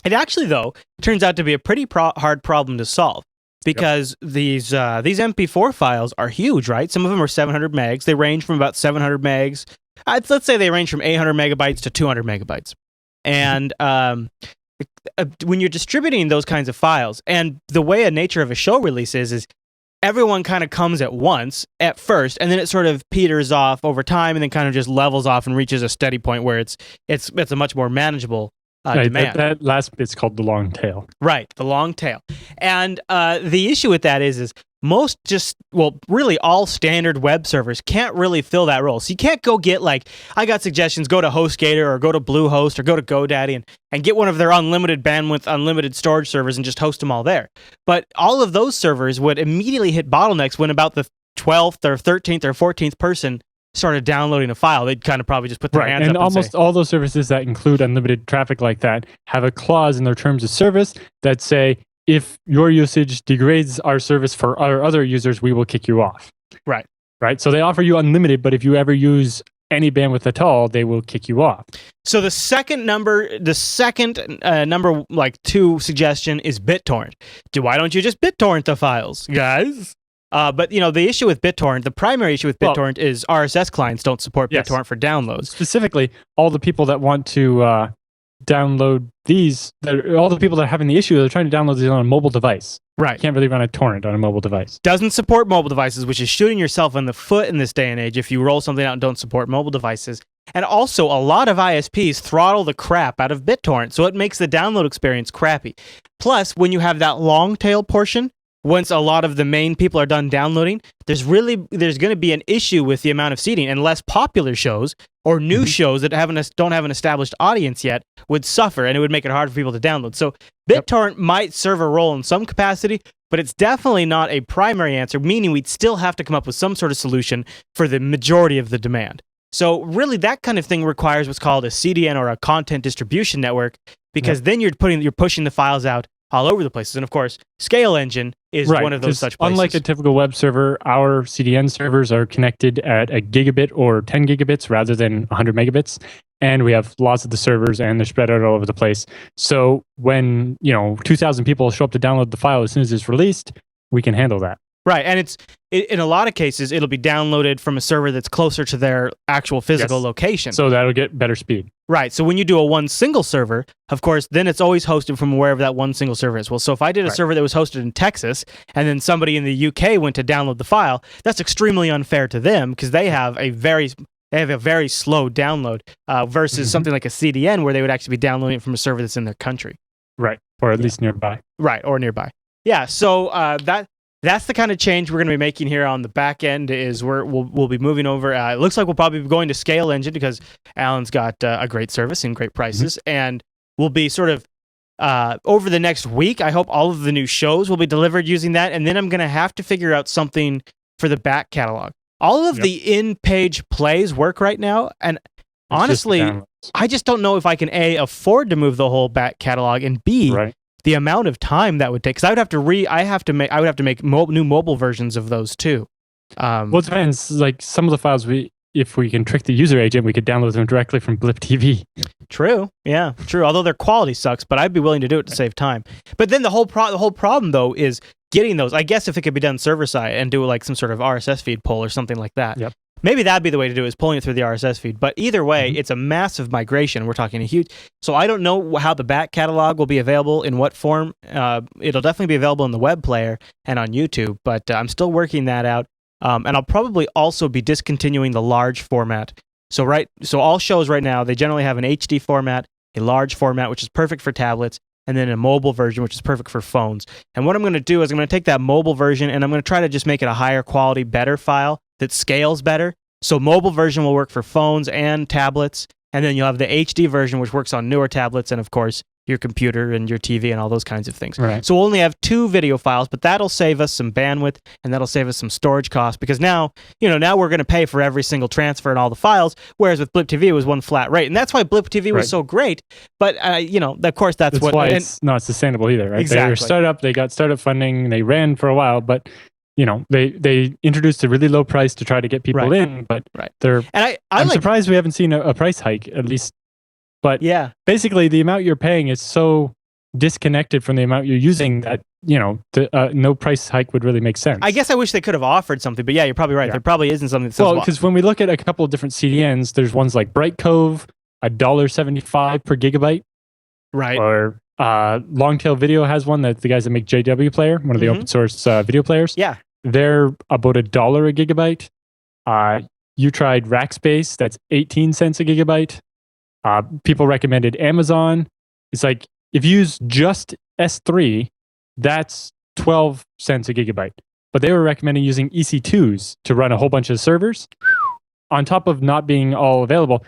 it actually, though, turns out to be a pretty hard problem to solve because these MP4 files are huge, right? Some of them are 700 megs. They range from about 700 megs. Let's say they range from 800 megabytes to 200 megabytes. And when you're distributing those kinds of files, and the way a nature of a show release is everyone kind of comes at once at first, and then it sort of peters off over time, and then kind of just levels off and reaches a steady point where it's a much more manageable demand. That last bit's called the long tail. Right, the long tail. And the issue with that is most really all standard web servers can't really fill that role. So you can't go get I got suggestions, go to HostGator or go to Bluehost or go to GoDaddy and get one of their unlimited bandwidth, unlimited storage servers and just host them all there. But all of those servers would immediately hit bottlenecks when about the 12th or 13th or 14th person started downloading a file. They'd kind of probably just put their hands up and almost all those services that include unlimited traffic like that have a clause in their terms of service that say, if your usage degrades our service for our other users, we will kick you off. Right. So they offer you unlimited, but if you ever use any bandwidth at all, they will kick you off. So the second number 2 suggestion is BitTorrent. Why don't you just BitTorrent the files, guys? But the issue with BitTorrent, the primary issue with BitTorrent is RSS clients don't support BitTorrent for downloads. Specifically, all the people that want to download these, all the people that are having the issue, they're trying to download these on a mobile device. Right. You can't really run a torrent on a mobile device. Doesn't support mobile devices, which is shooting yourself in the foot in this day and age if you roll something out and don't support mobile devices. And also, a lot of ISPs throttle the crap out of BitTorrent, so it makes the download experience crappy. Plus, when you have that long tail portion, once a lot of the main people are done downloading, there's going to be an issue with the amount of seeding, and less popular shows or new shows that don't have an established audience yet would suffer, and it would make it hard for people to download. So BitTorrent might serve a role in some capacity, but it's definitely not a primary answer, meaning we'd still have to come up with some sort of solution for the majority of the demand. So really, that kind of thing requires what's called a CDN or a content distribution network, because then you're pushing the files out all over the places. And of course, Scale Engine is one of those such places. Unlike a typical web server, our CDN servers are connected at a gigabit or 10 gigabits rather than 100 megabits. And we have lots of the servers, and they're spread out all over the place. So when 2,000 people show up to download the file as soon as it's released, we can handle that. Right, and in a lot of cases, it'll be downloaded from a server that's closer to their actual physical location. So that'll get better speed. Right, so when you do a one single server, of course, then it's always hosted from wherever that one single server is. Well, so if I did a server that was hosted in Texas, and then somebody in the UK went to download the file, that's extremely unfair to them, because they have a very slow download versus something like a CDN, where they would actually be downloading it from a server that's in their country. Right, or at least nearby. Right, or nearby. Yeah, so that's the kind of change we're going to be making here on the back end. Is we'll be moving over. It looks like we'll probably be going to Scale Engine, because Alan's got a great service and great prices, and we'll be sort of over the next week. I hope all of the new shows will be delivered using that, and then I'm going to have to figure out something for the back catalog. All of the in-page plays work right now, and honestly, I just don't know if I can afford to move the whole back catalog, and B, the amount of time that would take, because I would have to make new mobile versions of those too. Well, it depends. Like some of the files, if we can trick the user agent, we could download them directly from Blip TV. True. Yeah, true. Although their quality sucks, but I'd be willing to do it to save time. But then the whole problem though is getting those. I guess if it could be done server side and do like some sort of RSS feed pull or something like that. Yep. Maybe that'd be the way to do it, is pulling it through the RSS feed. But either way, it's a massive migration. We're talking a huge... So I don't know how the back catalog will be available, in what form. It'll definitely be available in the web player and on YouTube, but I'm still working that out. And I'll probably also be discontinuing the large format. So all shows right now, they generally have an HD format, a large format, which is perfect for tablets, and then a mobile version, which is perfect for phones. And what I'm going to do is I'm going to take that mobile version, and I'm going to try to just make it a higher quality, better file that scales better. So mobile version will work for phones and tablets, and then you'll have the HD version, which works on newer tablets, and of course your computer and your TV and all those kinds of things. Right. So we'll only have 2 video files, but that'll save us some bandwidth and that'll save us some storage costs because now we're going to pay for every single transfer and all the files, whereas with Blip TV it was one flat rate. And that's why Blip TV was so great. But of course that's why it's not sustainable either, right? Exactly. They were startup, they got startup funding, they ran for a while, but they introduced a really low price to try to get people in, but I'm surprised we haven't seen a price hike at least. But basically the amount you're paying is so disconnected from the amount you're using that no price hike would really make sense. I guess I wish they could have offered something, but you're probably right. Yeah. There probably isn't something that says because when we look at a couple of different CDNs, there's ones like Bright Cove, $1.75 per gigabyte. Right. Or Longtail Video has one that the guys that make JW Player, one of the open source video players. Yeah. They're about $1 a gigabyte. You tried Rackspace, that's 18 cents a gigabyte. People recommended Amazon. It's like, if you use just S3, that's 12 cents a gigabyte. But they were recommending using EC2s to run a whole bunch of servers. On top of not being all available,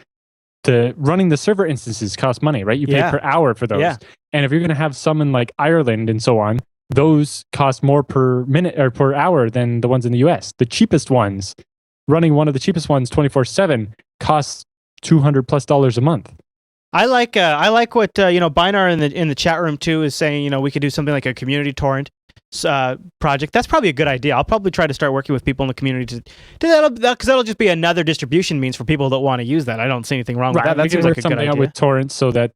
running the server instances cost money, right? You pay per hour for those. Yeah. And if you're going to have some in like Ireland and so on, those cost more per minute or per hour than the ones in the US. The cheapest ones, running one of the cheapest ones 24/7 costs $200+ a month. I like what Binar in the chat room too is saying. We could do something like a community torrent project. That's probably a good idea. I'll probably try to start working with people in the community to do that because that'll just be another distribution means for people that want to use that. I don't see anything wrong with that. That seems like a good idea. Out with torrents so that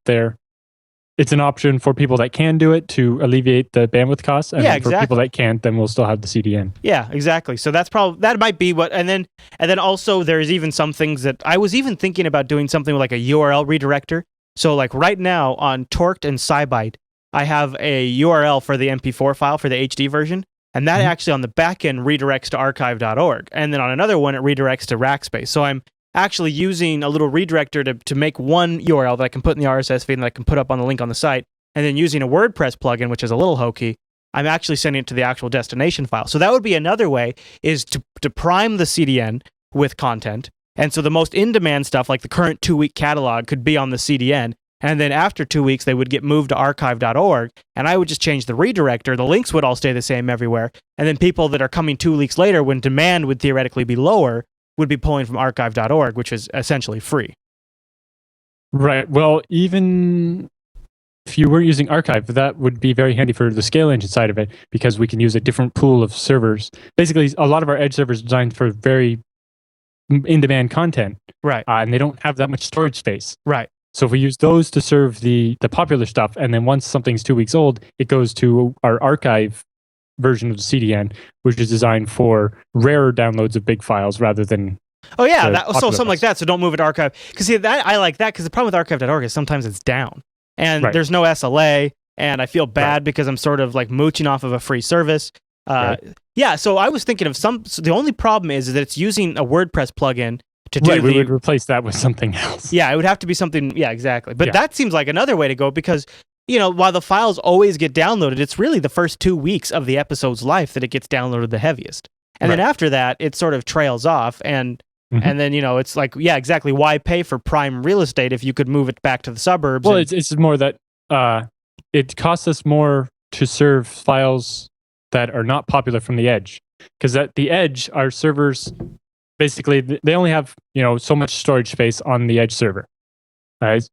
it's an option for people that can do it to alleviate the bandwidth costs, and for people that can't, then we'll still have the CDN. Yeah, exactly. So that might be what, and then also there's even some things that I was even thinking about doing something like a URL redirector. So like right now on Torqued and SciByte, I have a URL for the MP4 file for the HD version, and that actually on the back end redirects to archive.org, and then on another one it redirects to Rackspace. So I'm actually using a little redirector to make one URL that I can put in the RSS feed and that I can put up on the link on the site. And then using a WordPress plugin, which is a little hokey, I'm actually sending it to the actual destination file. So that would be another way is to prime the CDN with content. And so the most in-demand stuff, like the current 2-week catalog, could be on the CDN. And then after 2 weeks, they would get moved to archive.org. And I would just change the redirector. The links would all stay the same everywhere. And then people that are coming 2 weeks later, when demand would theoretically be lower, would be pulling from archive.org, which is essentially free. Right. Well, even if you weren't using archive, that would be very handy for the scale engine side of it, because we can use a different pool of servers. Basically, a lot of our edge servers are designed for very in-demand content. Right. And they don't have that much storage space. Right. So if we use those to serve the popular stuff, and then once something's 2 weeks old, it goes to our archive version of the CDN, which is designed for rarer downloads of big files rather than so something like that. So don't move it to archive. Because I like that, because the problem with archive.org is sometimes it's down and there's no SLA, and I feel bad because I'm sort of like mooching off of a free service. Yeah, so I was thinking of so the only problem is that it's using a WordPress plugin to do we would replace that with something else. Yeah, it would have to be something. Yeah, exactly. But that seems like another way to go, because while the files always get downloaded, it's really the first 2 weeks of the episode's life that it gets downloaded the heaviest. And then after that, it sort of trails off. And then, it's like, exactly. Why pay for prime real estate if you could move it back to the suburbs? Well, it's more that it costs us more to serve files that are not popular from the edge. Because at the edge, our servers, basically, they only have, so much storage space on the edge server.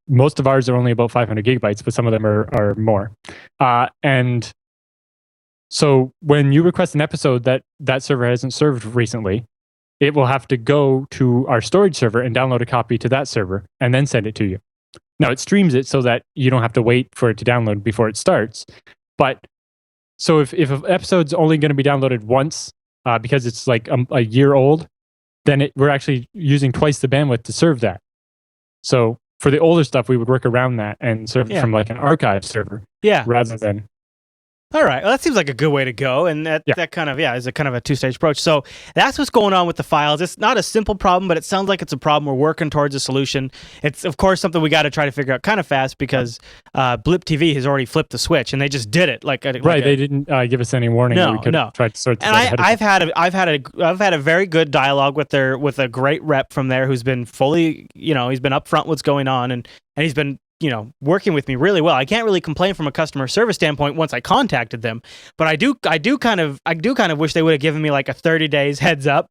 Most of ours are only about 500 gigabytes, but some of them are more. And so when you request an episode that server hasn't served recently, it will have to go to our storage server and download a copy to that server and then send it to you. Now, it streams it so that you don't have to wait for it to download before it starts. But so if an episode's only going to be downloaded once because it's like a year old, then we're actually using twice the bandwidth to serve that. So for the older stuff, we would work around that and serve it from like an archive server. Rather than. All right. Well, that seems like a good way to go. And that kind of, is a kind of a two-stage approach. So that's what's going on with the files. It's not a simple problem, but it sounds like it's a problem. We're working towards a solution. It's, of course, something we got to try to figure out kind of fast, because Blip TV has already flipped the switch, and they just did it. They didn't give us any warning. No, we could try to sort this out. And I've had a very good dialogue with a great rep from there who's been fully, he's been upfront what's going on, and he's been working with me really well. I can't really complain from a customer service standpoint once I contacted them, but I do kind of wish they would have given me like a 30 days heads up,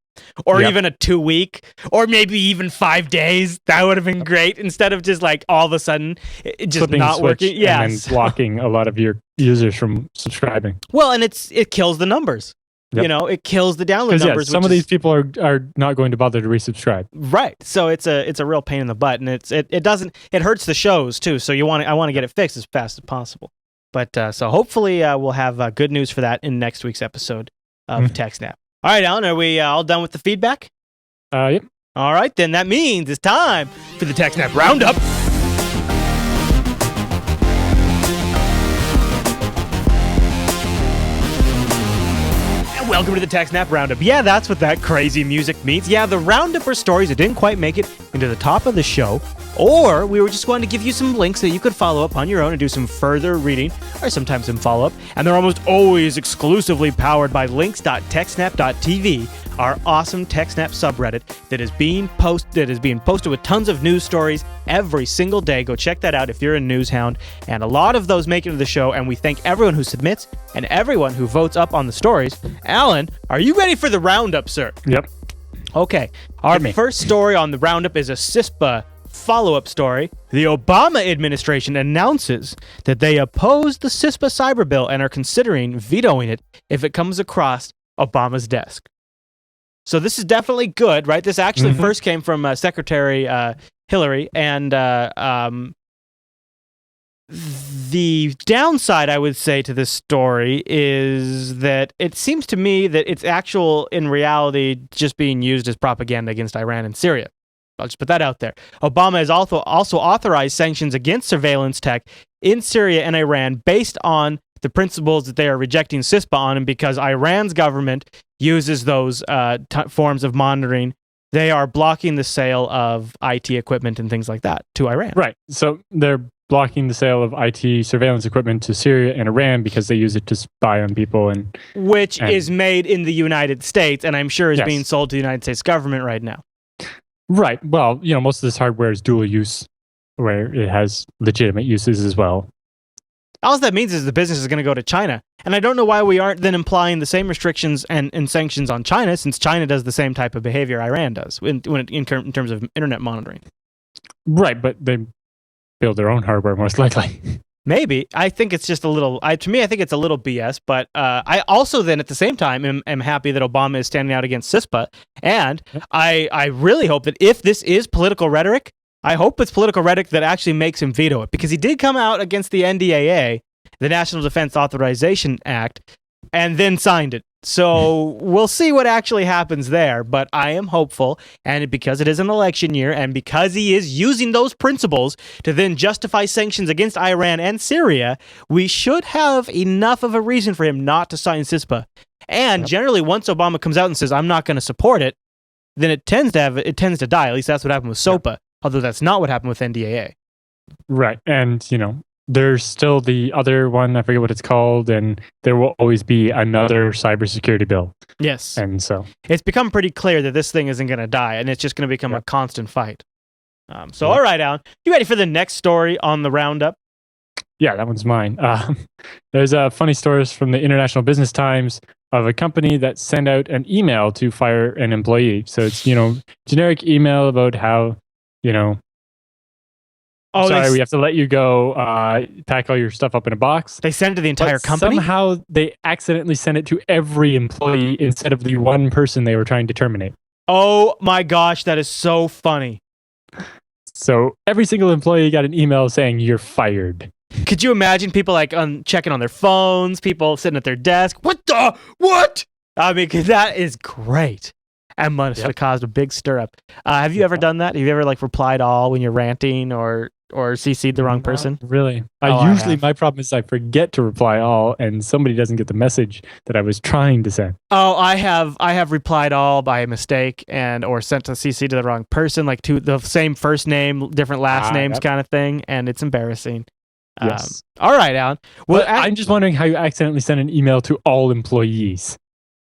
or even a 2-week, or maybe even 5 days. That would have been great, instead of just like all of a sudden it just flipping not working. Yeah, and then blocking a lot of your users from subscribing. Well, and it kills the numbers. Yep. It kills the download numbers. Some of these people are not going to bother to resubscribe. Right. So it's a real pain in the butt, and it hurts the shows too. So I want to get it fixed as fast as possible. But so hopefully we'll have good news for that in next week's episode of TechSNAP. All right, Alan, are we all done with the feedback? Yep. All right, then that means it's time for the TextNap Roundup. Welcome to the TextNap Roundup. Yeah, that's what that crazy music means. Yeah, the roundup are stories that didn't quite make it into the top of the show, or we were just going to give you some links that you could follow up on your own and do some further reading, or sometimes some follow-up. And they're almost always exclusively powered by links.techsnap.tv, our awesome TechSNAP subreddit that is being posted with tons of news stories every single day. Go check that out if you're a news hound. And a lot of those make it to the show, and we thank everyone who submits and everyone who votes up on the stories. Alan, are you ready for the roundup, sir? Yep. Okay. Our first story on the roundup is a CISPA follow-up story. The Obama administration announces that they oppose the CISPA cyber bill and are considering vetoing it if it comes across Obama's desk. So this is definitely good, right? This actually first came from Secretary Hillary, and the downside, I would say, to this story is that it seems to me that it's in reality, just being used as propaganda against Iran and Syria. I'll just put that out there. Obama has also authorized sanctions against surveillance tech in Syria and Iran based on the principles that they are rejecting CISPA on, and because Iran's government uses those forms of monitoring, they are blocking the sale of IT equipment and things like that to Iran. Right. So they're blocking the sale of IT surveillance equipment to Syria and Iran because they use it to spy on people, which is made in the United States, and I'm sure is being sold to the United States government right now. Right. Well, most of this hardware is dual use, where it has legitimate uses as well. All that means is the business is going to go to China. And I don't know why we aren't then implying the same restrictions and sanctions on China, since China does the same type of behavior Iran does in terms of internet monitoring. Right, but they build their own hardware most likely. Maybe. I think it's just a little, to me, I think it's a little BS, but I also then at the same time am happy that Obama is standing out against CISPA. And I really hope that if this is political rhetoric, I hope it's political rhetoric that actually makes him veto it, because he did come out against the NDAA, the National Defense Authorization Act, and then signed it. So we'll see what actually happens there, but I am hopeful, and because it is an election year, and because he is using those principles to then justify sanctions against Iran and Syria, we should have enough of a reason for him not to sign CISPA. And generally, once Obama comes out and says, I'm not going to support it, then it tends to die. At least that's what happened with SOPA. Although that's not what happened with NDAA. Right. And, there's still the other one, I forget what it's called, and there will always be another cybersecurity bill. Yes. And so it's become pretty clear that this thing isn't going to die, and it's just going to become a constant fight. All right, Alan, you ready for the next story on the roundup? Yeah, that one's mine. There's funny stories from the International Business Times of a company that sent out an email to fire an employee. So it's, generic email about how, sorry, we have to let you go, pack all your stuff up in a box. They send it to the entire company? Somehow they accidentally sent it to every employee instead of the one person they were trying to terminate. Oh my gosh, that is so funny. So every single employee got an email saying, you're fired. Could you imagine people checking on their phones, people sitting at their desk? What? I mean, 'cause that is great. And must have caused a big stir up. Have you ever done that? Have you ever replied all when you're ranting or CC'd the wrong person? Really? My problem is I forget to reply all, and somebody doesn't get the message that I was trying to send. Oh, I have replied all by mistake or sent a CC to the wrong person, to the same first name, different last names kind of thing, and it's embarrassing. Yes. All right, Alan. Well, I'm just wondering how you accidentally sent an email to all employees.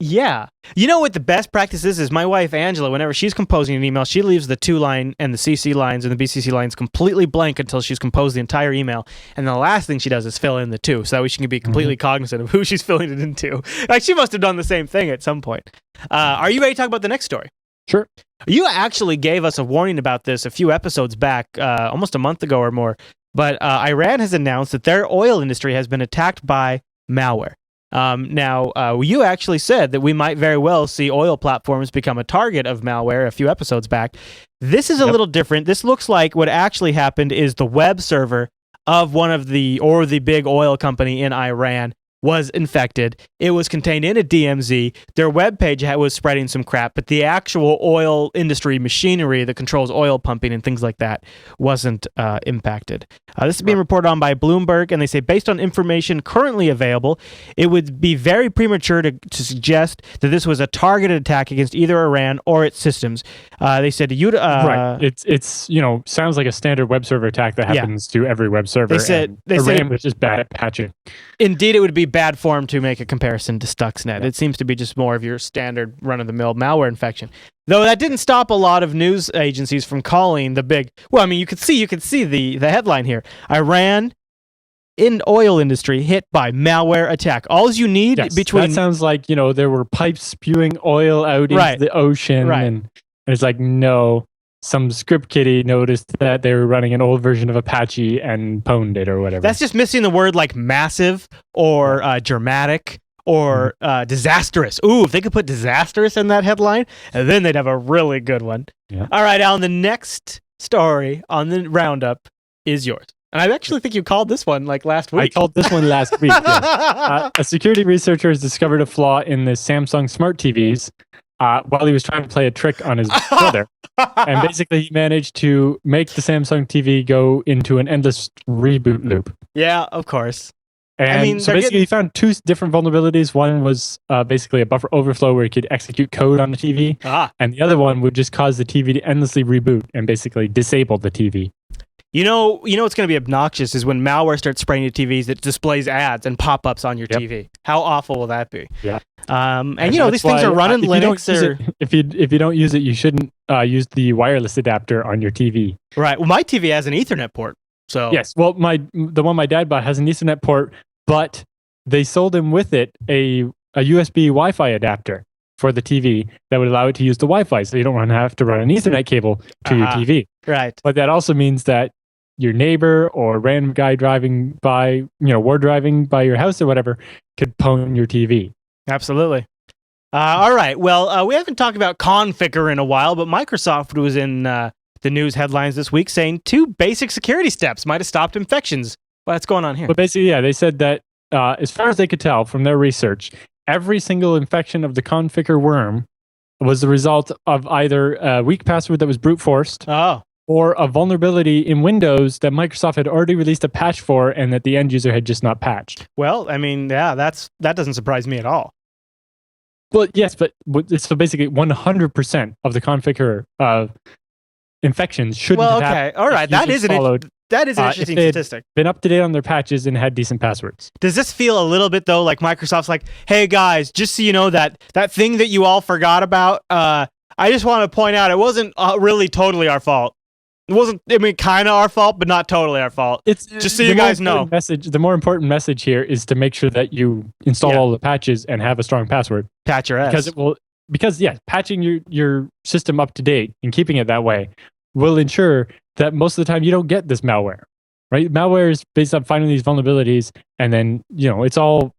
Yeah. You know what the best practice is my wife, Angela, whenever she's composing an email, she leaves the to line and the CC lines and the BCC lines completely blank until she's composed the entire email. And the last thing she does is fill in the to, so that way she can be completely cognizant of who she's filling it into. Like, she must have done the same thing at some point. Are you ready to talk about the next story? Sure. You actually gave us a warning about this a few episodes back, almost a month ago or more. But Iran has announced that their oil industry has been attacked by malware. Now, you actually said that we might very well see oil platforms become a target of malware a few episodes back. This is a little different. This looks like what actually happened is the web server of one of the big oil company in Iran was infected. It was contained in a DMZ. Their webpage was spreading some crap, but the actual oil industry machinery that controls oil pumping and things like that wasn't impacted. This is being reported on by Bloomberg, and they say, based on information currently available, it would be very premature to suggest that this was a targeted attack against either Iran or its systems. They said, right. It's sounds like a standard web server attack that happens to every web server. They said was just bad at patching. Indeed, it would be bad form to make a comparison to Stuxnet. Yeah. It seems to be just more of your standard run-of-the-mill malware infection. Though that didn't stop a lot of news agencies from calling the big... Well, I mean, you could see the headline here. Iran in oil industry hit by malware attack. All you need between... That sounds like, there were pipes spewing oil out into the ocean. And it's like, no... Some script kiddie noticed that they were running an old version of Apache and pwned it or whatever. That's just missing the word like massive or dramatic or disastrous. Ooh, if they could put disastrous in that headline, and then they'd have a really good one. Yeah. All right, Alan, the next story on the roundup is yours. And I actually think you called this one like last week. I called this one last week. Yes. A security researcher has discovered a flaw in the Samsung smart TVs while he was trying to play a trick on his brother. And basically, he managed to make the Samsung TV go into an endless reboot loop. Yeah, of course. And so basically, he found two different vulnerabilities. One was basically a buffer overflow where he could execute code on the TV. And the other one would just cause the TV to endlessly reboot and basically disable the TV. You know what's going to be obnoxious is when malware starts spraying your TVs that displays ads and pop-ups on your TV. How awful will that be? Yeah. And these things are running Linux. If you don't use it, you shouldn't use the wireless adapter on your TV. Right. Well, my TV has an Ethernet port. So yes. Well, the one my dad bought has an Ethernet port, but they sold him with it a USB Wi-Fi adapter for the TV that would allow it to use the Wi-Fi, so you don't want to have to run an Ethernet cable to your TV. Right. But that also means that your neighbor or random guy driving by, war driving by your house or whatever, could pwn your TV. Absolutely. All right. Well, we haven't talked about Conficker in a while, but Microsoft was in the news headlines this week saying 2 basic security steps might have stopped infections. What's going on here? But basically, they said that as far as they could tell from their research, every single infection of the Conficker worm was the result of either a weak password that was brute forced. Or a vulnerability in Windows that Microsoft had already released a patch for and that the end user had just not patched. Well, I mean, that doesn't surprise me at all. Well, yes, but so basically 100% of the Conficker infections shouldn't have happened. All right, that is an interesting statistic. Been up to date on their patches and had decent passwords. Does this feel a little bit, though, like Microsoft's like, hey, guys, just so you know that thing that you all forgot about, I just want to point out it wasn't really totally our fault. It wasn't, kind of our fault, but not totally our fault. It's just so you guys know. The more important message here is to make sure that you install all the patches and have a strong password. Patch your ass. Because patching your system up to date and keeping it that way will ensure that most of the time you don't get this malware, right? Malware is based on finding these vulnerabilities, and then, it's all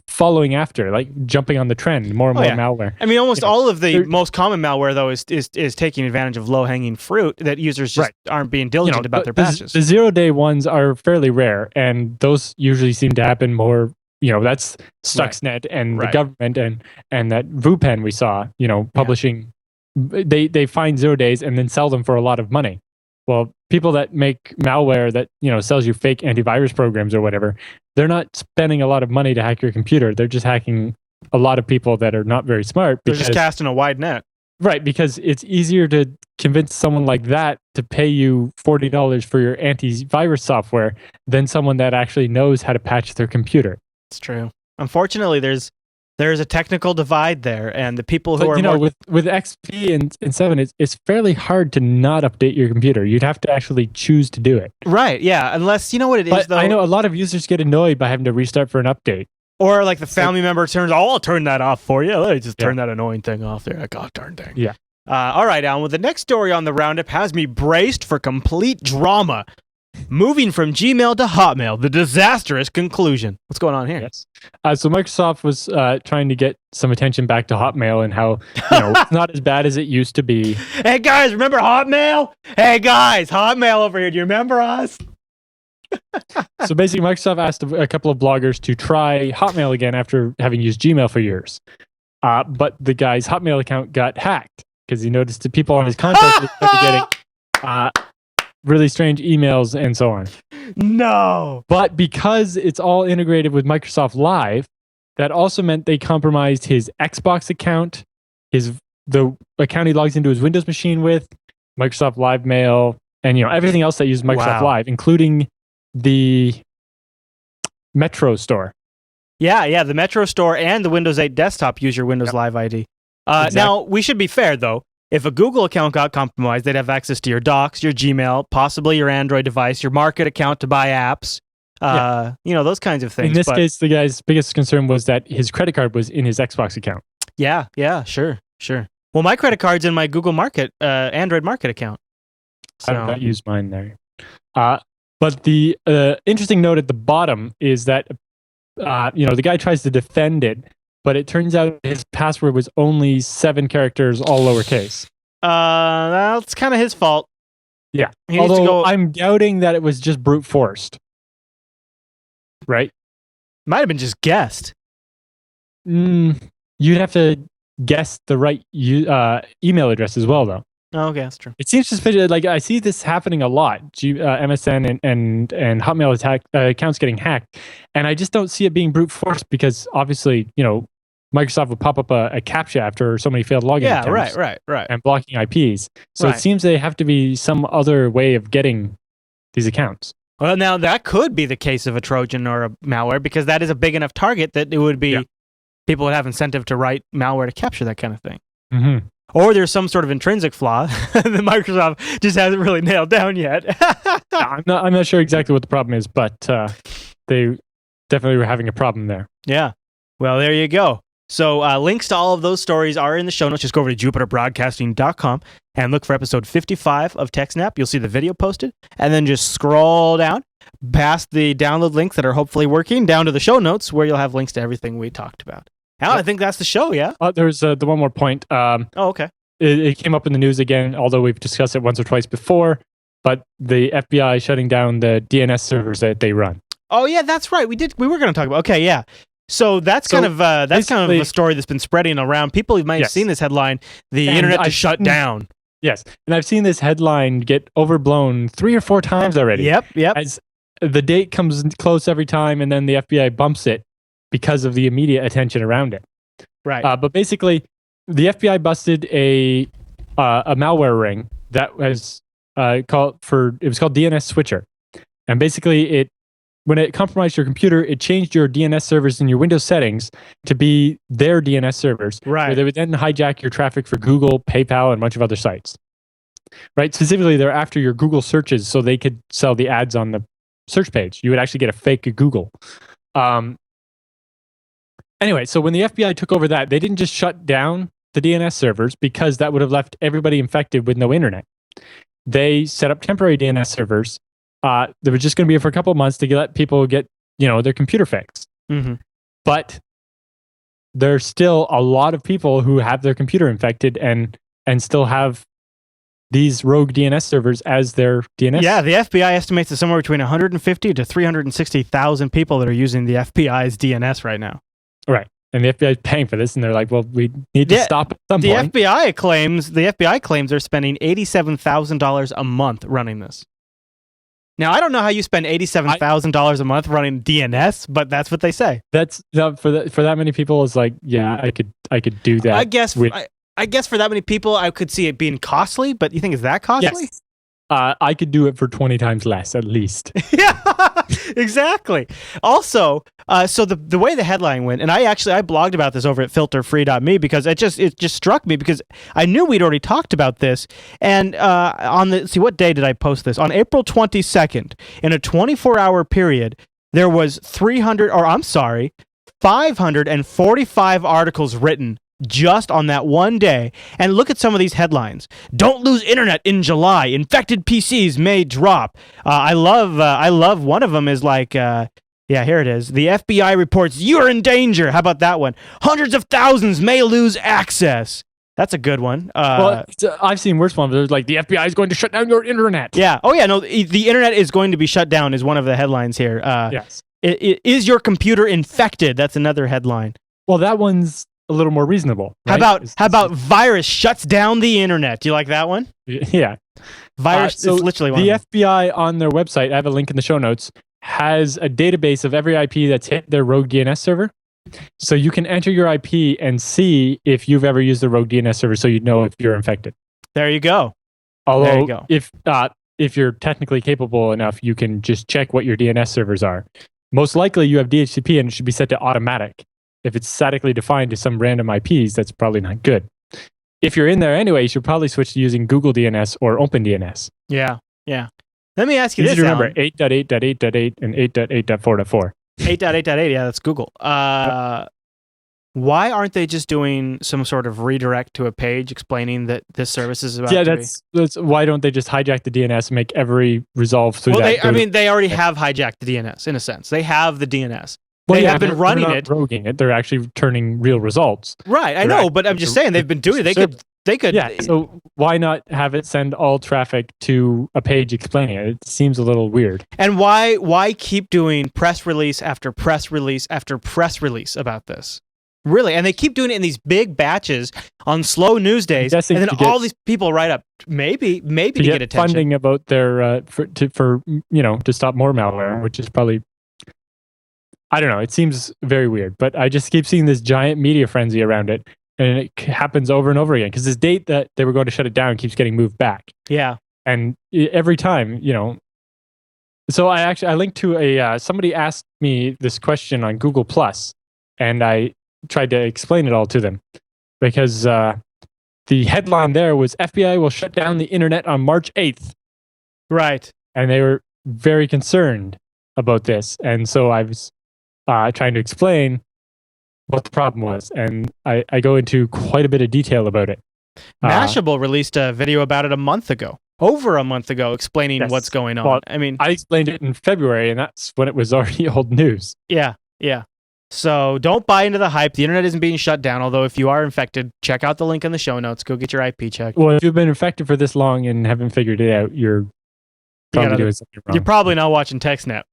following after, like jumping on the trend, more and more malware. I mean, almost all of the most common malware, though, is taking advantage of low-hanging fruit that users just aren't being diligent about their patches. The zero-day ones are fairly rare, and those usually seem to happen more, that's Stuxnet and the government and that VuPen we saw, publishing. They find 0 days and then sell them for a lot of money. Well, people that make malware that, sells you fake antivirus programs or whatever, they're not spending a lot of money to hack your computer. They're just hacking a lot of people that are not very smart. They're just casting a wide net. Right, because it's easier to convince someone like that to pay you $40 for your antivirus software than someone that actually knows how to patch their computer. It's true. Unfortunately, there's There's a technical divide there, and the people who But, are with XP and 7, it's fairly hard to not update your computer. You'd have to actually choose to do it. right, yeah, unless you know what it is. Though, I know a lot of users get annoyed by having to restart for an update. Or like the family member turns, I'll turn that off for you. Let me just turn that annoying thing off there. Like, oh, darn thing. Yeah. All right, Alan. Well, the next story on the roundup has me braced for complete drama. Moving from Gmail to Hotmail, the disastrous conclusion. What's going on here? Yes. So Microsoft was trying to get some attention back to Hotmail and how it's not as bad as it used to be. Hey guys, remember Hotmail? Hey guys, Hotmail over here. Do you remember us? So basically, Microsoft asked a couple of bloggers to try Hotmail again after having used Gmail for years. But the guy's Hotmail account got hacked because he noticed that people on his contacts started getting really strange emails and so on. No. But because it's all integrated with Microsoft Live, that also meant they compromised his Xbox account, the account he logs into his Windows machine with, Microsoft Live Mail, and everything else that uses Microsoft Live, including the Metro Store. Yeah, the Metro Store and the Windows 8 desktop use your Windows Live ID. Exactly. Now, we should be fair, though. If a Google account got compromised, they'd have access to your Docs, your Gmail, possibly your Android device, your Market account to buy apps, those kinds of things. In this case, the guy's biggest concern was that his credit card was in his Xbox account. Yeah, sure. Well, my credit card's in my Google Market, Android Market account. So. I don't use mine there. But the interesting note at the bottom is that, the guy tries to defend it, but it turns out his password was only 7 characters, all lowercase. That's kind of his fault. Yeah. Although I'm doubting that it was just brute forced. Right? Might have been just guessed. You'd have to guess the right email address as well, though. Oh, okay, that's true. It seems suspicious. Like, I see this happening a lot. MSN and Hotmail accounts getting hacked, and I just don't see it being brute force because obviously, Microsoft would pop up a CAPTCHA after so many failed login attempts. Right. And blocking IPs. So It seems they have to be some other way of getting these accounts. Well, now that could be the case of a Trojan or a malware because that is a big enough target that it would be people would have incentive to write malware to capture that kind of thing. Mm-hmm. Or there's some sort of intrinsic flaw that Microsoft just hasn't really nailed down yet. I'm not sure exactly what the problem is, but they definitely were having a problem there. Yeah. Well, there you go. So links to all of those stories are in the show notes. Just go over to jupiterbroadcasting.com and look for episode 55 of TechSNAP. You'll see the video posted. And then just scroll down past the download links that are hopefully working down to the show notes where you'll have links to everything we talked about. Alan, I think that's the show, yeah? There's the one more point. Okay. It came up in the news again, although we've discussed it once or twice before, but the FBI shutting down the DNS servers that they run. Oh, yeah, that's right. We were going to talk about. Okay, yeah. So that's kind of a story that's been spreading around. People might have seen this headline, the internet to shut down. Yes, and I've seen this headline get overblown 3 or 4 times already. Yep. As the date comes close every time, and then the FBI bumps it because of the immediate attention around it. Right. But basically, the FBI busted a malware ring that was called DNS Switcher, and basically when it compromised your computer, it changed your DNS servers in your Windows settings to be their DNS servers. Right. Where they would then hijack your traffic for Google, PayPal, and a bunch of other sites. Right. Specifically, they're after your Google searches, so they could sell the ads on the search page. You would actually get a fake Google. Anyway, so when the FBI took over that, they didn't just shut down the DNS servers because that would have left everybody infected with no internet. They set up temporary DNS servers that were just going to be for a couple of months to let people get, their computer fixed. Mm-hmm. But there's still a lot of people who have their computer infected and still have these rogue DNS servers as their DNS. Yeah, the FBI estimates that somewhere between 150 to 360,000 people that are using the FBI's DNS right now. Right. And the FBI is paying for this, and they're like, well, we need to stop at some point. The FBI claims they're spending $87,000 a month running this. Now, I don't know how you spend $87,000 a month running DNS, but that's what they say. That's for that many people is like, yeah, I could do that. I guess for that many people, I could see it being costly, but you think it's that costly? Yes. I could do it for 20 times less at least. Yeah, exactly. Also, so the way the headline went, and I blogged about this over at filterfree.me because it just struck me because I knew we'd already talked about this. And what day did I post this? On April 22nd, in a 24-hour period, there was 545 articles written just on that one day. And look at some of these headlines. Don't lose internet in July. Infected PCs may drop. I love one of them is like, here it is. The FBI reports you're in danger. How about that one? Hundreds of thousands may lose access. That's a good one. Well, I've seen worse ones. There's like the FBI is going to shut down your internet. Yeah. Oh yeah. No, the internet is going to be shut down is one of the headlines here. Yes. Is your computer infected? That's another headline. Well, that one's a little more reasonable. Right? How about virus shuts down the internet? Do you like that one? Yeah. Virus is literally one. The FBI on their website, I have a link in the show notes, has a database of every IP that's hit their rogue DNS server. So you can enter your IP and see if you've ever used the rogue DNS server, so you know if you're infected. There you go. Although, if you're technically capable enough, you can just check what your DNS servers are. Most likely, you have DHCP, and it should be set to automatic. If it's statically defined to some random IPs, that's probably not good. If you're in there anyway, you should probably switch to using Google DNS or OpenDNS. Yeah. Let me ask you this. Remember 8.8.8.8 and 8.8.4.4. 8.8.8, yeah, that's Google. Why aren't they just doing some sort of redirect to a page explaining that this service is about to be? That's why don't they just hijack the DNS and make every resolve through that? They already have hijacked the DNS, in a sense. They have the DNS. They have been running it. Roguing it. They're actually turning real results. Right, I know, but I'm just saying they've been doing it. They could. Yeah, so why not have it send all traffic to a page explaining it? It seems a little weird. And why keep doing press release after press release after press release about this? Really, and they keep doing it in these big batches on slow news days, and then all these people write up maybe to get attention. Funding about their to stop more malware, which is probably, I don't know. It seems very weird, but I just keep seeing this giant media frenzy around it, and it happens over and over again because this date that they were going to shut it down keeps getting moved back. Yeah, and every time, So I linked to somebody asked me this question on Google Plus, and I tried to explain it all to them because the headline there was FBI will shut down the internet on March 8th. Right. And they were very concerned about this. And so I was trying to explain what the problem was. And I go into quite a bit of detail about it. Mashable released a video about it over a month ago, explaining what's going on. Well, I explained it in February, and that's when it was already old news. Yeah. So don't buy into the hype. The internet isn't being shut down, although if you are infected, check out the link in the show notes. Go get your IP checked. Well, if you've been infected for this long and haven't figured it out, you're probably doing something wrong. You're probably not watching TextNap.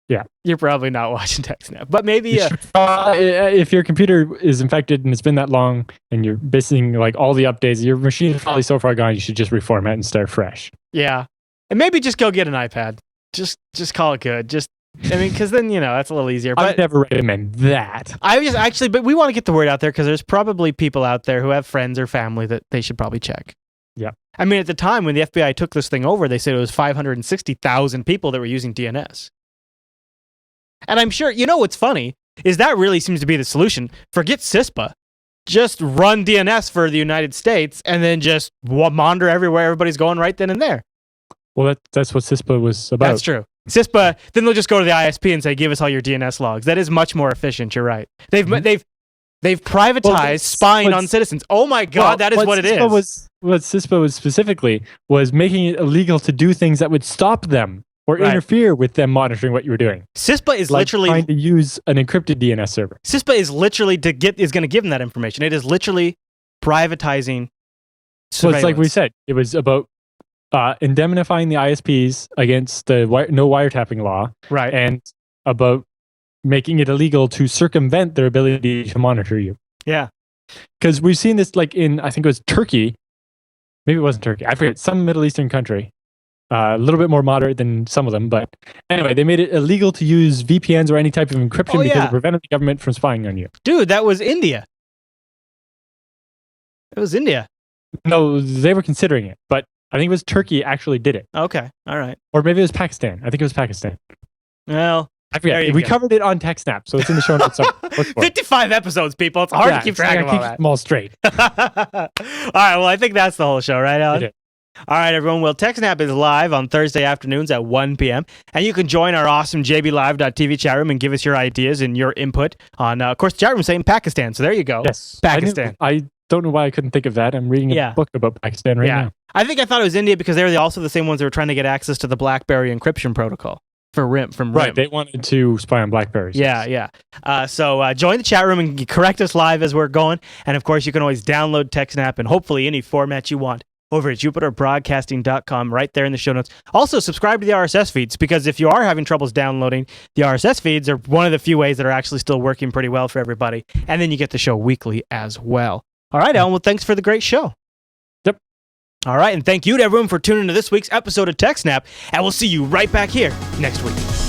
Yeah. You're probably not watching TextNap. But maybe... if your computer is infected and it's been that long and you're missing like all the updates, your machine is probably so far gone, you should just reformat and start fresh. Yeah. And maybe just go get an iPad. Just call it good. Because then, that's a little easier. But I would never recommend that. But we want to get the word out there because there's probably people out there who have friends or family that they should probably check. Yeah. I mean, at the time when the FBI took this thing over, they said it was 560,000 people that were using DNS. And I'm sure, what's funny is that really seems to be the solution. Forget CISPA. Just run DNS for the United States and then just monitor everywhere everybody's going right then and there. Well, that's what CISPA was about. That's true. CISPA, then they'll just go to the ISP and say, give us all your DNS logs. That is much more efficient. You're right. They've privatized spying on citizens. Oh my God, that is what it is. What CISPA was specifically was making it illegal to do things that would stop them or interfere with them monitoring what you were doing. CISPA is literally trying to use an encrypted DNS server. CISPA is literally is going to give them that information. It is literally privatizing surveillance. Well, it's like we said, it was about indemnifying the ISPs against the no wiretapping law, right? And about making it illegal to circumvent their ability to monitor you. Yeah, because we've seen this like in, I think it was Turkey. Maybe it wasn't Turkey. I forget, some Middle Eastern country. A little bit more moderate than some of them, but anyway, they made it illegal to use VPNs or any type of encryption because it prevented the government from spying on you. Dude, that was India. It was India. No, they were considering it, but I think it was Turkey actually did it. Okay. All right. Or maybe it was Pakistan. I think it was Pakistan. Well, I forget. We covered it on TechSNAP, so it's in the show notes. 55 episodes, people. It's hard to keep track of all that. Keep them all straight. All right. Well, I think that's the whole show, right, Alan? All right, everyone. Well, TechSNAP is live on Thursday afternoons at 1 p.m. And you can join our awesome JBLive.tv chat room and give us your ideas and your input on, of course, the chat room saying Pakistan. So there you go. Yes. Pakistan. I don't know why I couldn't think of that. I'm reading a book about Pakistan right now. I thought it was India because they're also the same ones that were trying to get access to the BlackBerry encryption protocol from RIM. Right. They wanted to spy on BlackBerries. Yeah. So join the chat room and correct us live as we're going. And, of course, you can always download TechSNAP in hopefully any format you want over at jupiterbroadcasting.com, right there in the show notes. Also, subscribe to the RSS feeds, because if you are having troubles downloading, the RSS feeds are one of the few ways that are actually still working pretty well for everybody. And then you get the show weekly as well. All right, Alan, well, thanks for the great show. Yep. All right, and thank you to everyone for tuning into this week's episode of TechSNAP, and we'll see you right back here next week.